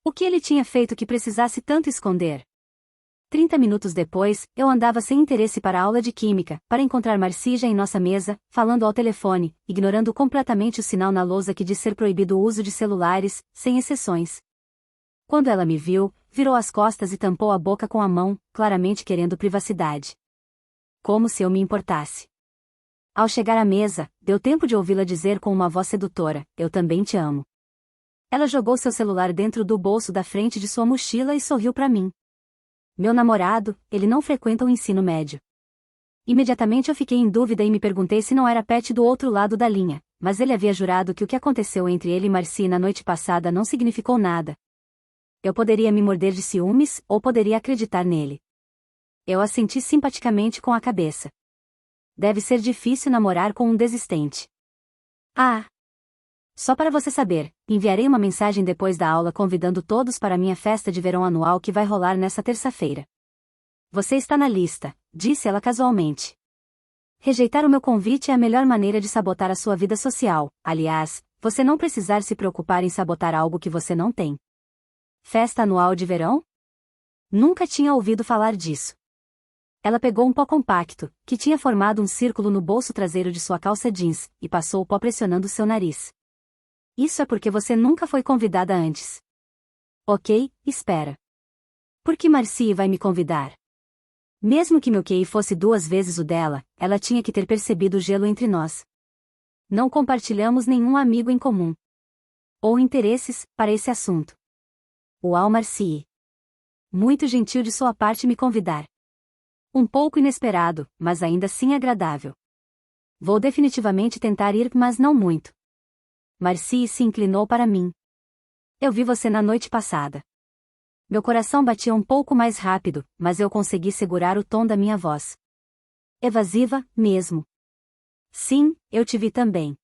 O que ele tinha feito que precisasse tanto esconder? 30 minutos depois, eu andava sem interesse para a aula de química, para encontrar Marcia em nossa mesa, falando ao telefone, ignorando completamente o sinal na lousa que diz ser proibido o uso de celulares, sem exceções. Quando ela me viu, virou as costas e tampou a boca com a mão, claramente querendo privacidade. Como se eu me importasse. Ao chegar à mesa, deu tempo de ouvi-la dizer com uma voz sedutora, eu também te amo. Ela jogou seu celular dentro do bolso da frente de sua mochila e sorriu para mim. Meu namorado, ele não frequenta o ensino médio. Imediatamente eu fiquei em dúvida e me perguntei se não era Pat do outro lado da linha, mas ele havia jurado que o que aconteceu entre ele e Marcy na noite passada não significou nada. Eu poderia me morder de ciúmes, ou poderia acreditar nele. Eu assenti simpaticamente com a cabeça. Deve ser difícil namorar com um desistente. Ah! Só para você saber, enviarei uma mensagem depois da aula convidando todos para minha festa de verão anual que vai rolar nessa terça-feira. Você está na lista, disse ela casualmente. Rejeitar o meu convite é a melhor maneira de sabotar a sua vida social. Aliás, você não precisar se preocupar em sabotar algo que você não tem. Festa anual de verão? Nunca tinha ouvido falar disso. Ela pegou um pó compacto, que tinha formado um círculo no bolso traseiro de sua calça jeans, e passou o pó pressionando seu nariz. Isso é porque você nunca foi convidada antes. Ok, espera. Por que Marcy vai me convidar? Mesmo que meu QI fosse 2 vezes o dela, ela tinha que ter percebido o gelo entre nós. Não compartilhamos nenhum amigo em comum. Ou interesses, para esse assunto. Uau, Marcy. Muito gentil de sua parte me convidar. Um pouco inesperado, mas ainda assim agradável. Vou definitivamente tentar ir, mas não muito. Marcy se inclinou para mim. Eu vi você na noite passada. Meu coração batia um pouco mais rápido, mas eu consegui segurar o tom da minha voz. Evasiva, mesmo. Sim, eu te vi também.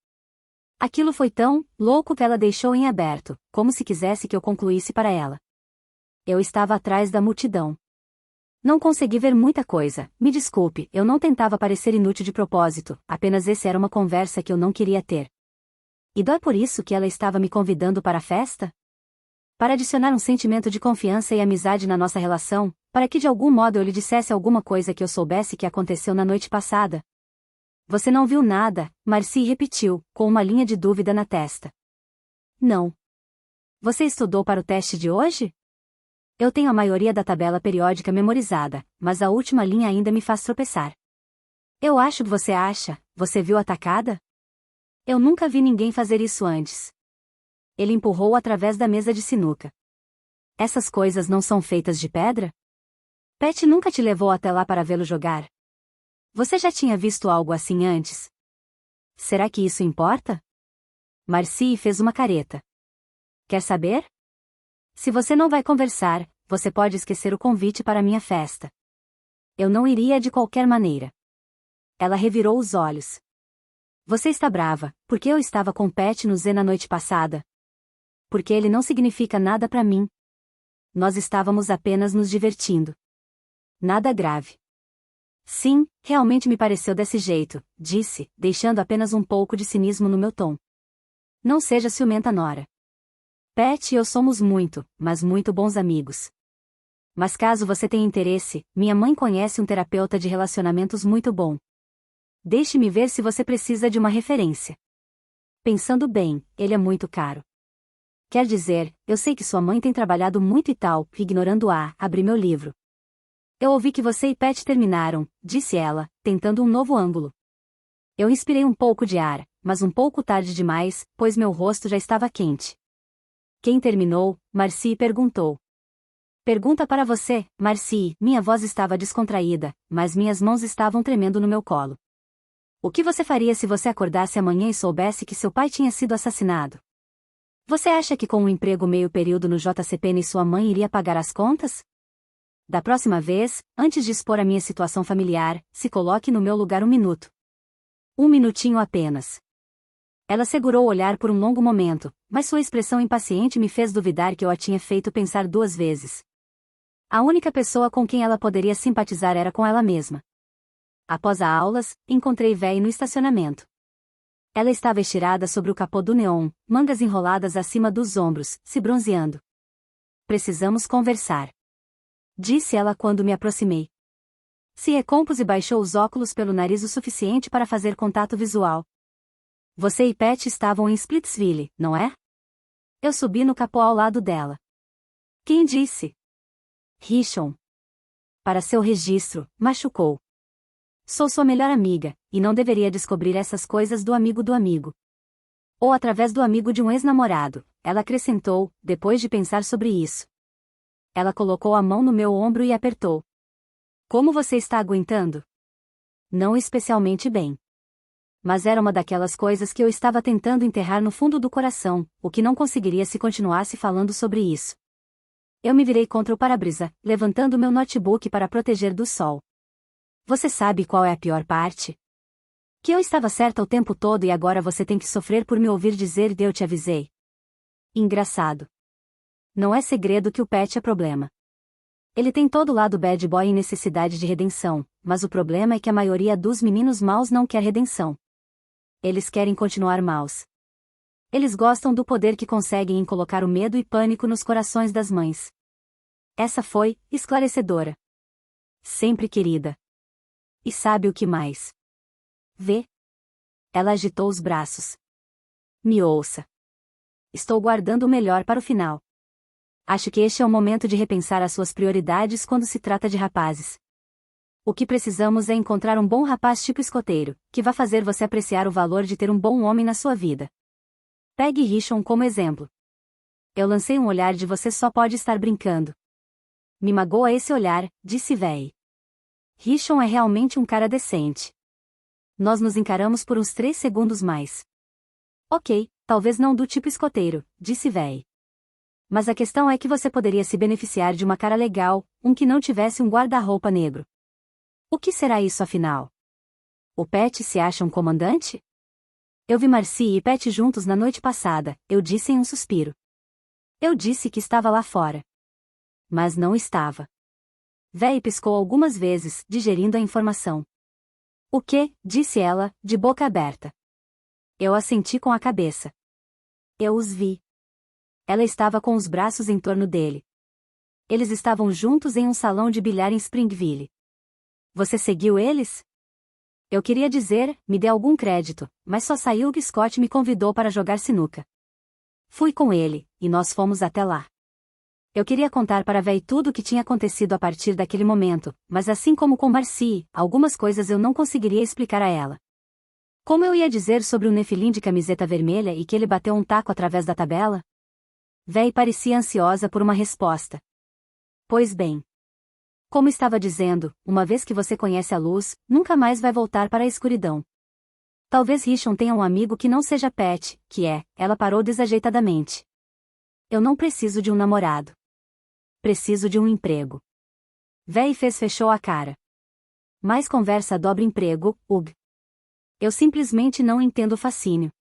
Aquilo foi tão louco que ela deixou em aberto, como se quisesse que eu concluísse para ela. Eu estava atrás da multidão. Não consegui ver muita coisa, me desculpe, eu não tentava parecer inútil de propósito, apenas essa era uma conversa que eu não queria ter. E dói por isso que ela estava me convidando para a festa? Para adicionar um sentimento de confiança e amizade na nossa relação, para que de algum modo eu lhe dissesse alguma coisa que eu soubesse que aconteceu na noite passada. Você não viu nada, Marcy repetiu, com uma linha de dúvida na testa. Não. Você estudou para o teste de hoje? Eu tenho a maioria da tabela periódica memorizada, mas a última linha ainda me faz tropeçar. Eu acho que você acha, você viu a tacada? Eu nunca vi ninguém fazer isso antes. Ele empurrou através da mesa de sinuca. Essas coisas não são feitas de pedra? Pat nunca te levou até lá para vê-lo jogar. Você já tinha visto algo assim antes? Será que isso importa? Marcy fez uma careta. Quer saber? Se você não vai conversar, você pode esquecer o convite para minha festa. Eu não iria de qualquer maneira. Ela revirou os olhos. Você está brava, porque eu estava com Pat no Z na noite passada. Porque ele não significa nada para mim. Nós estávamos apenas nos divertindo. Nada grave. Sim, realmente me pareceu desse jeito, disse, deixando apenas um pouco de cinismo no meu tom. Não seja ciumenta, Nora. Pat e eu somos muito, mas muito bons amigos. Mas caso você tenha interesse, minha mãe conhece um terapeuta de relacionamentos muito bom. Deixe-me ver se você precisa de uma referência. Pensando bem, ele é muito caro. Quer dizer, eu sei que sua mãe tem trabalhado muito e tal, ignorando abri meu livro. Eu ouvi que você e Pat terminaram, disse ela, tentando um novo ângulo. Eu inspirei um pouco de ar, mas um pouco tarde demais, pois meu rosto já estava quente. Quem terminou? Marcy perguntou. Pergunta para você, Marcy. Minha voz estava descontraída, mas minhas mãos estavam tremendo no meu colo. O que você faria se você acordasse amanhã e soubesse que seu pai tinha sido assassinado? Você acha que com um emprego meio período no JCPenney sua mãe iria pagar as contas? Da próxima vez, antes de expor a minha situação familiar, se coloque no meu lugar 1 minuto. 1 minutinho apenas. Ela segurou o olhar por um longo momento, mas sua expressão impaciente me fez duvidar que eu a tinha feito pensar 2 vezes. A única pessoa com quem ela poderia simpatizar era com ela mesma. Após as aulas, encontrei Véi no estacionamento. Ela estava estirada sobre o capô do neon, mangas enroladas acima dos ombros, se bronzeando. Precisamos conversar. Disse ela quando me aproximei. Se recompôs e baixou os óculos pelo nariz o suficiente para fazer contato visual. Você e Pat estavam em Splitsville, não é? Eu subi no capô ao lado dela. Quem disse? Rishon. Para seu registro, machucou. Sou sua melhor amiga, e não deveria descobrir essas coisas do amigo do amigo. Ou através do amigo de um ex-namorado, ela acrescentou, depois de pensar sobre isso. Ela colocou a mão no meu ombro e apertou. Como você está aguentando? Não especialmente bem. Mas era uma daquelas coisas que eu estava tentando enterrar no fundo do coração, o que não conseguiria se continuasse falando sobre isso. Eu me virei contra o para-brisa, levantando meu notebook para proteger do sol. Você sabe qual é a pior parte? Que eu estava certa o tempo todo e agora você tem que sofrer por me ouvir dizer eu te avisei. Engraçado. Não é segredo que o Pat é problema. Ele tem todo o lado bad boy e necessidade de redenção, mas o problema é que a maioria dos meninos maus não quer redenção. Eles querem continuar maus. Eles gostam do poder que conseguem em colocar o medo e pânico nos corações das mães. Essa foi esclarecedora. Sempre querida. E sabe o que mais? Vê? Ela agitou os braços. Me ouça. Estou guardando o melhor para o final. Acho que este é o momento de repensar as suas prioridades quando se trata de rapazes. O que precisamos é encontrar um bom rapaz tipo escoteiro, que vá fazer você apreciar o valor de ter um bom homem na sua vida. Pegue Rishon como exemplo. Eu lancei um olhar de você só pode estar brincando. Me magoa esse olhar, disse véi. Rishon é realmente um cara decente. Nós nos encaramos por uns 3 segundos mais. Ok, talvez não do tipo escoteiro, disse véi. Mas a questão é que você poderia se beneficiar de uma cara legal, um que não tivesse um guarda-roupa negro. O que será isso afinal? O Pat se acha um comandante? Eu vi Marcy e Pat juntos na noite passada, eu disse em um suspiro. Eu disse que estava lá fora. Mas não estava. Véi piscou algumas vezes, digerindo a informação. O quê? Disse ela, de boca aberta. Eu assenti com a cabeça. Eu os vi. Ela estava com os braços em torno dele. Eles estavam juntos em um salão de bilhar em Springville. Você seguiu eles? Eu queria dizer, me dê algum crédito, mas só saiu que Scott me convidou para jogar sinuca. Fui com ele, e nós fomos até lá. Eu queria contar para Véi tudo o que tinha acontecido a partir daquele momento, mas assim como com Marcy, algumas coisas eu não conseguiria explicar a ela. Como eu ia dizer sobre o Nefilim de camiseta vermelha e que ele bateu um taco através da tabela? Véi parecia ansiosa por uma resposta. Pois bem. Como estava dizendo, uma vez que você conhece a luz, nunca mais vai voltar para a escuridão. Talvez Rishon tenha um amigo que não seja Pat, que é, ela parou desajeitadamente. Eu não preciso de um namorado. Preciso de um emprego. Véi fechou a cara. Mais conversa dobra emprego, ug. Eu simplesmente não entendo o fascínio.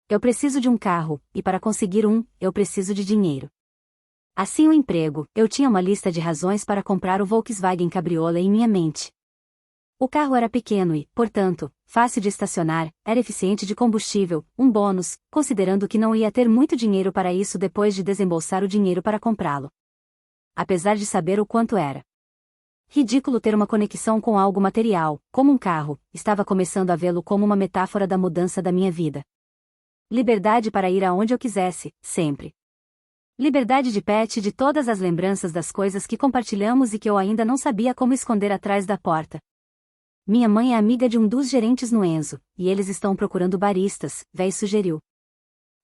Eu preciso de um carro, e para conseguir um, eu preciso de dinheiro. Assim o emprego, eu tinha uma lista de razões para comprar o Volkswagen Cabriolet em minha mente. O carro era pequeno e, portanto, fácil de estacionar, era eficiente de combustível, um bônus, considerando que não ia ter muito dinheiro para isso depois de desembolsar o dinheiro para comprá-lo. Apesar de saber o quanto era ridículo ter uma conexão com algo material, como um carro, estava começando a vê-lo como uma metáfora da mudança da minha vida. Liberdade para ir aonde eu quisesse, sempre. Liberdade de Pat e de todas as lembranças das coisas que compartilhamos e que eu ainda não sabia como esconder atrás da porta. Minha mãe é amiga de um dos gerentes no Enzo, e eles estão procurando baristas, Véi sugeriu.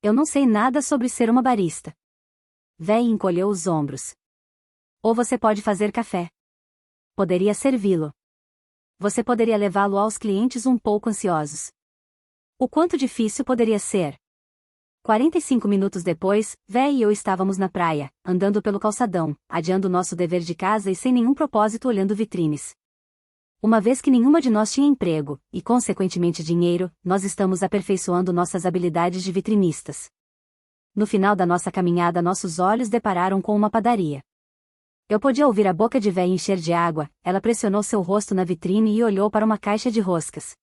Eu não sei nada sobre ser uma barista. Véi encolheu os ombros. Ou você pode fazer café. Poderia servi-lo. Você poderia levá-lo aos clientes um pouco ansiosos. O quanto difícil poderia ser? 45 minutos depois, Véi e eu estávamos na praia, andando pelo calçadão, adiando nosso dever de casa e sem nenhum propósito olhando vitrines. Uma vez que nenhuma de nós tinha emprego, e consequentemente dinheiro, nós estamos aperfeiçoando nossas habilidades de vitrinistas. No final da nossa caminhada nossos olhos depararam com uma padaria. Eu podia ouvir a boca de Véi encher de água, ela pressionou seu rosto na vitrine e olhou para uma caixa de roscas.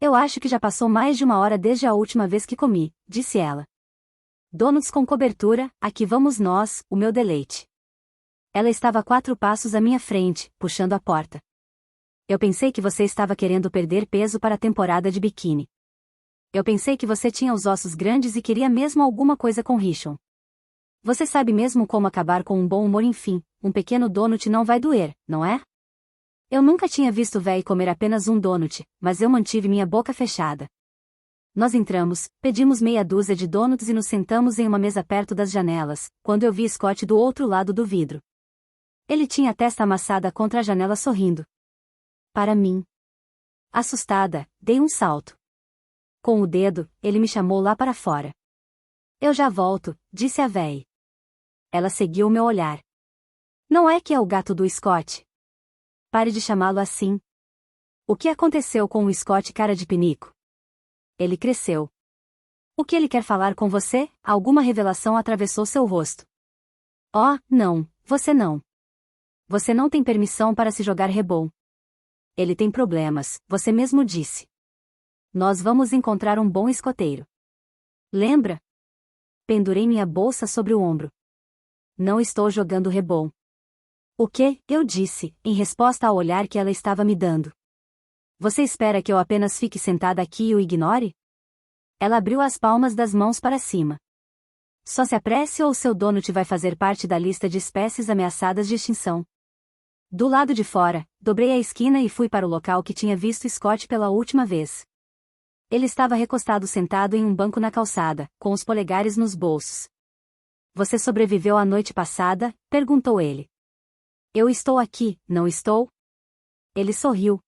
Eu acho que já passou mais de 1 hora desde a última vez que comi, disse ela. Donuts com cobertura, aqui vamos nós, o meu deleite. Ela estava a 4 passos à minha frente, puxando a porta. Eu pensei que você estava querendo perder peso para a temporada de biquíni. Eu pensei que você tinha os ossos grandes e queria mesmo alguma coisa com Rishon. Você sabe mesmo como acabar com um bom humor enfim, um pequeno donut não vai doer, não é? Eu nunca tinha visto Véi comer apenas um donut, mas eu mantive minha boca fechada. Nós entramos, pedimos meia dúzia de donuts e nos sentamos em uma mesa perto das janelas, quando eu vi Scott do outro lado do vidro. Ele tinha a testa amassada contra a janela sorrindo. Para mim. Assustada, dei um salto. Com o dedo, ele me chamou lá para fora. Eu já volto, disse a véia. Ela seguiu meu olhar. Não é que é o gato do Scott? Pare de chamá-lo assim. O que aconteceu com o Scott cara de pinico? Ele cresceu. O que ele quer falar com você? Alguma revelação atravessou seu rosto. Oh, não, você não. Você não tem permissão para se jogar rebol. Ele tem problemas, você mesmo disse. Nós vamos encontrar um bom escoteiro. Lembra? Pendurei minha bolsa sobre o ombro. Não estou jogando rebol. O que? Eu disse, em resposta ao olhar que ela estava me dando. Você espera que eu apenas fique sentada aqui e o ignore? Ela abriu as palmas das mãos para cima. Só se apresse ou seu dono te vai fazer parte da lista de espécies ameaçadas de extinção. Do lado de fora, dobrei a esquina e fui para o local que tinha visto Scott pela última vez. Ele estava recostado sentado em um banco na calçada, com os polegares nos bolsos. Você sobreviveu à noite passada? Perguntou ele. Eu estou aqui, não estou? Ele sorriu.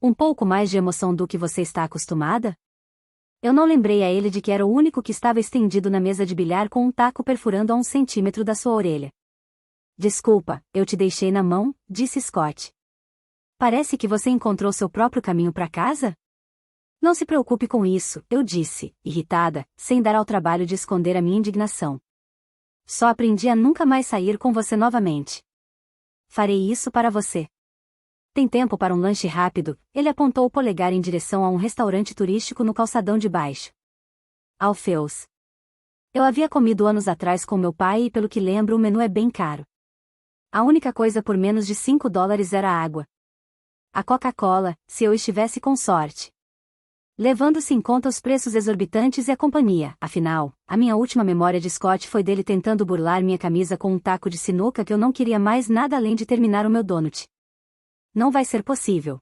Um pouco mais de emoção do que você está acostumada? Eu não lembrei a ele de que era o único que estava estendido na mesa de bilhar com um taco perfurando a 1 centímetro da sua orelha. Desculpa, eu te deixei na mão, disse Scott. Parece que você encontrou seu próprio caminho para casa? Não se preocupe com isso, eu disse, irritada, sem dar ao trabalho de esconder a minha indignação. Só aprendi a nunca mais sair com você novamente. Farei isso para você. Tem tempo para um lanche rápido? Ele apontou o polegar em direção a um restaurante turístico no calçadão de baixo. Alfeus. Eu havia comido anos atrás com meu pai e pelo que lembro o menu é bem caro. A única coisa por menos de $5 era a água. A Coca-Cola, se eu estivesse com sorte. Levando-se em conta os preços exorbitantes e a companhia, afinal, a minha última memória de Scott foi dele tentando burlar minha camisa com um taco de sinuca que eu não queria mais nada além de terminar o meu donut. Não vai ser possível.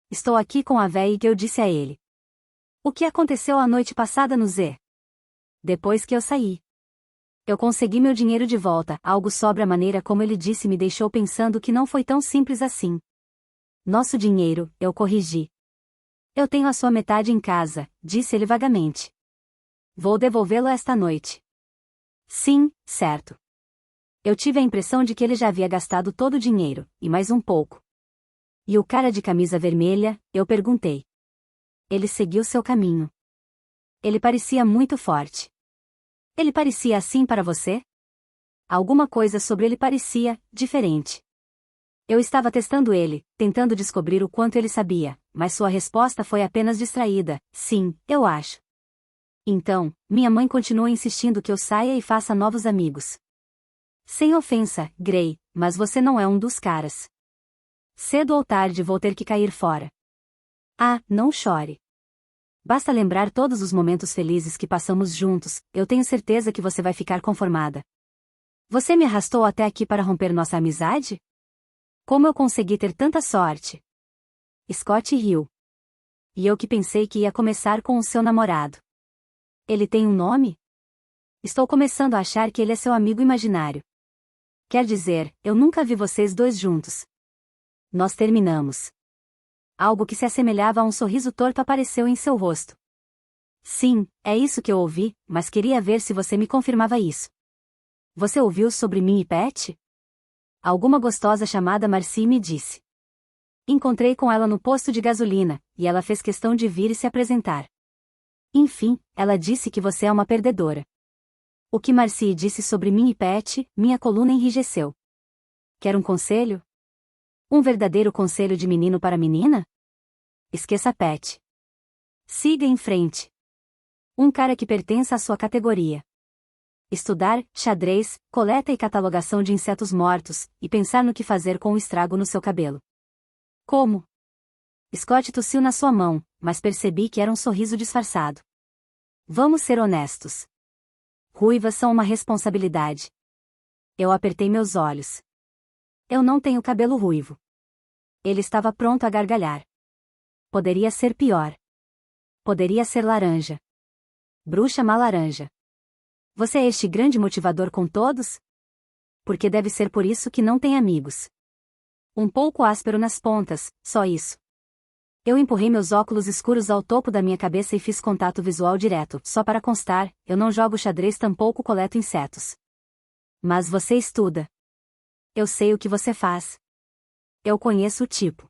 Estou aqui com a véia que eu disse a ele. O que aconteceu a noite passada no Z? Depois que eu saí. Eu consegui meu dinheiro de volta, algo sobre a maneira como ele disse me deixou pensando que não foi tão simples assim. Nosso dinheiro, eu corrigi. Eu tenho a sua metade em casa, disse ele vagamente. Vou devolvê-lo esta noite. Sim, certo. Eu tive a impressão de que ele já havia gastado todo o dinheiro, e mais um pouco. E o cara de camisa vermelha? Eu perguntei. Ele seguiu seu caminho. Ele parecia muito forte. Ele parecia assim para você? Alguma coisa sobre ele parecia diferente. Eu estava testando ele, tentando descobrir o quanto ele sabia, mas sua resposta foi apenas distraída. Sim, eu acho. Então, minha mãe continua insistindo que eu saia e faça novos amigos. Sem ofensa, Gray, mas você não é um dos caras. Cedo ou tarde vou ter que cair fora. Ah, não chore. Basta lembrar todos os momentos felizes que passamos juntos, eu tenho certeza que você vai ficar conformada. Você me arrastou até aqui para romper nossa amizade? Como eu consegui ter tanta sorte? Scott riu. E eu que pensei que ia começar com o seu namorado. Ele tem um nome? Estou começando a achar que ele é seu amigo imaginário. Quer dizer, eu nunca vi vocês dois juntos. Nós terminamos. Algo que se assemelhava a um sorriso torto apareceu em seu rosto. Sim, é isso que eu ouvi, mas queria ver se você me confirmava isso. Você ouviu sobre mim e Pat? Alguma gostosa chamada Marcy me disse. Encontrei com ela no posto de gasolina, e ela fez questão de vir e se apresentar. Enfim, ela disse que você é uma perdedora. O que Marcy disse sobre mim e Pat, minha coluna enrijeceu. Quer um conselho? Um verdadeiro conselho de menino para menina? Esqueça Pat. Siga em frente. Um cara que pertença à sua categoria. Estudar, xadrez, coleta e catalogação de insetos mortos, e pensar no que fazer com o estrago no seu cabelo. Como? Scott tossiu na sua mão, mas percebi que era um sorriso disfarçado. Vamos ser honestos. Ruivas são uma responsabilidade. Eu apertei meus olhos. Eu não tenho cabelo ruivo. Ele estava pronto a gargalhar. Poderia ser pior. Poderia ser laranja. Bruxa má laranja. Você é este grande motivador com todos? Porque deve ser por isso que não tem amigos. Um pouco áspero nas pontas, só isso. Eu empurrei meus óculos escuros ao topo da minha cabeça e fiz contato visual direto. Só para constar, eu não jogo xadrez, tampouco coleto insetos. Mas você estuda. Eu sei o que você faz. Eu conheço o tipo.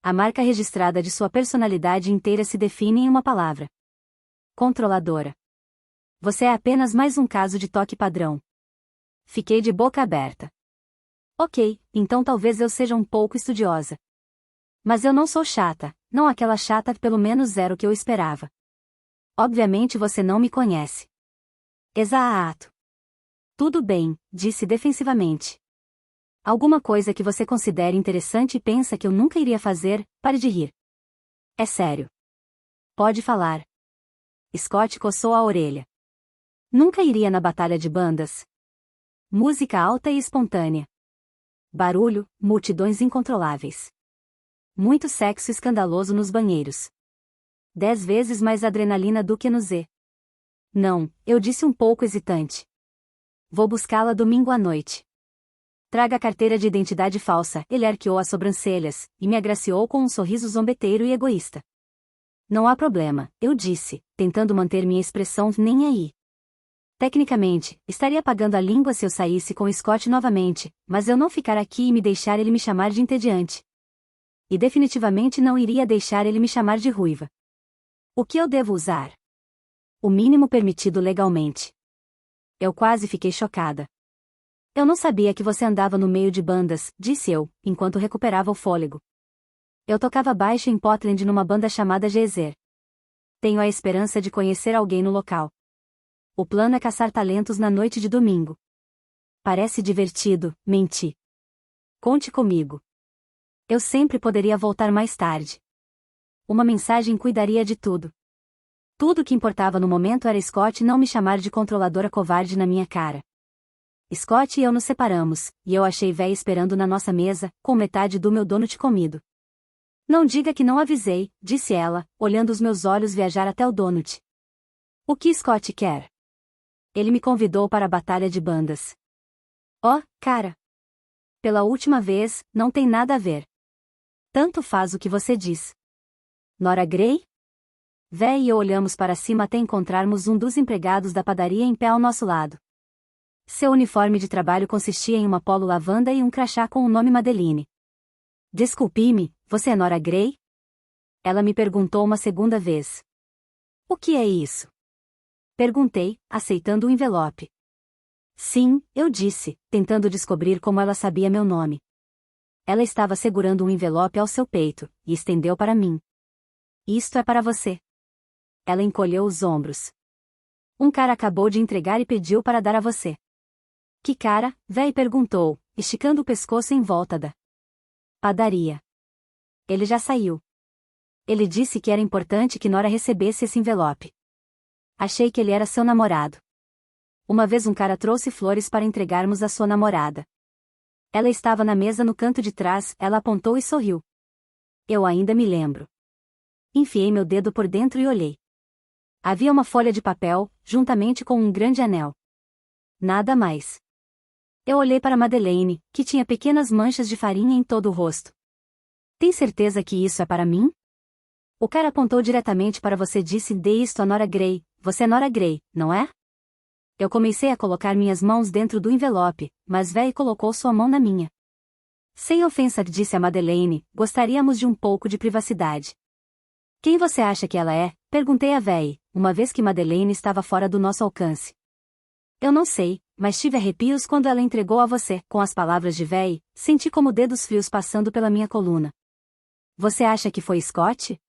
A marca registrada de sua personalidade inteira se define em uma palavra: controladora. Você é apenas mais um caso de toque padrão. Fiquei de boca aberta. Ok, então talvez eu seja um pouco estudiosa. Mas eu não sou chata, não aquela chata, pelo menos era o que eu esperava. Obviamente você não me conhece. Exato. Tudo bem, disse defensivamente. Alguma coisa que você considere interessante e pensa que eu nunca iria fazer? Pare de rir. É sério. Pode falar. Scott coçou a orelha. Nunca iria na batalha de bandas. Música alta e espontânea. Barulho, multidões incontroláveis. Muito sexo escandaloso nos banheiros. 10 vezes mais adrenalina do que no Z. Não, eu disse um pouco hesitante. Vou buscá-la domingo à noite. Traga a carteira de identidade falsa. Ele arqueou as sobrancelhas, e me agraciou com um sorriso zombeteiro e egoísta. Não há problema, eu disse, tentando manter minha expressão nem aí. Tecnicamente, estaria pagando a língua se eu saísse com Scott novamente, mas eu não ficar aqui e me deixar ele me chamar de entediante. E definitivamente não iria deixar ele me chamar de ruiva. O que eu devo usar? O mínimo permitido legalmente. Eu quase fiquei chocada. Eu não sabia que você andava no meio de bandas, disse eu, enquanto recuperava o fôlego. Eu tocava baixo em Portland numa banda chamada Geezer. Tenho a esperança de conhecer alguém no local. O plano é caçar talentos na noite de domingo. Parece divertido, menti. Conte comigo. Eu sempre poderia voltar mais tarde. Uma mensagem cuidaria de tudo. Tudo o que importava no momento era Scott não me chamar de controladora covarde na minha cara. Scott e eu nos separamos, e eu achei véia esperando na nossa mesa, com metade do meu donut comido. Não diga que não avisei, disse ela, olhando os meus olhos viajar até o donut. O que Scott quer? Ele me convidou para a batalha de bandas. Oh, cara! Pela última vez, não tem nada a ver. Tanto faz o que você diz. Nora Gray? Véi e eu olhamos para cima até encontrarmos um dos empregados da padaria em pé ao nosso lado. Seu uniforme de trabalho consistia em uma polo lavanda e um crachá com o nome Madeline. Desculpe-me, você é Nora Gray? Ela me perguntou uma segunda vez. O que é isso? Perguntei, aceitando o envelope. Sim, eu disse, tentando descobrir como ela sabia meu nome. Ela estava segurando um envelope ao seu peito, e estendeu para mim. Isto é para você. Ela encolheu os ombros. Um cara acabou de entregar e pediu para dar a você. Que cara? Véi perguntou, esticando o pescoço em volta da padaria. Ele já saiu. Ele disse que era importante que Nora recebesse esse envelope. Achei que ele era seu namorado. Uma vez um cara trouxe flores para entregarmos à sua namorada. Ela estava na mesa no canto de trás, ela apontou e sorriu. Eu ainda me lembro. Enfiei meu dedo por dentro e olhei. Havia uma folha de papel, juntamente com um grande anel. Nada mais. Eu olhei para Madeleine, que tinha pequenas manchas de farinha em todo o rosto. Tem certeza que isso é para mim? O cara apontou diretamente para você, disse: dê isto a Nora Gray, você é Nora Gray, não é? Eu comecei a colocar minhas mãos dentro do envelope, mas véi colocou sua mão na minha. Sem ofensa, disse a Madeleine, gostaríamos de um pouco de privacidade. Quem você acha que ela é? Perguntei a véi, uma vez que Madeleine estava fora do nosso alcance. Eu não sei, mas tive arrepios quando ela entregou a você. Com as palavras de véi, senti como dedos frios passando pela minha coluna. Você acha que foi Scott?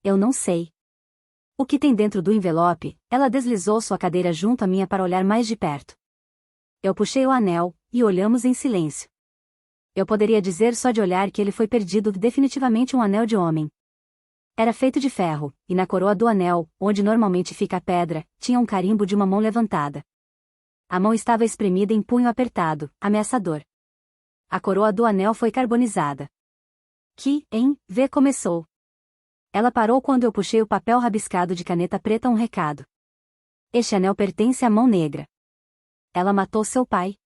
Eu não sei. O que tem dentro do envelope? Ela deslizou sua cadeira junto à minha para olhar mais de perto. Eu puxei o anel, e olhamos em silêncio. Eu poderia dizer só de olhar que ele foi perdido, definitivamente um anel de homem. Era feito de ferro, e na coroa do anel, onde normalmente fica a pedra, tinha um carimbo de uma mão levantada. A mão estava espremida em punho apertado, ameaçador. A coroa do anel foi carbonizada. Vê começou. Ela parou quando eu puxei o papel rabiscado de caneta preta, um recado. Este anel pertence à mão negra. Ela matou seu pai.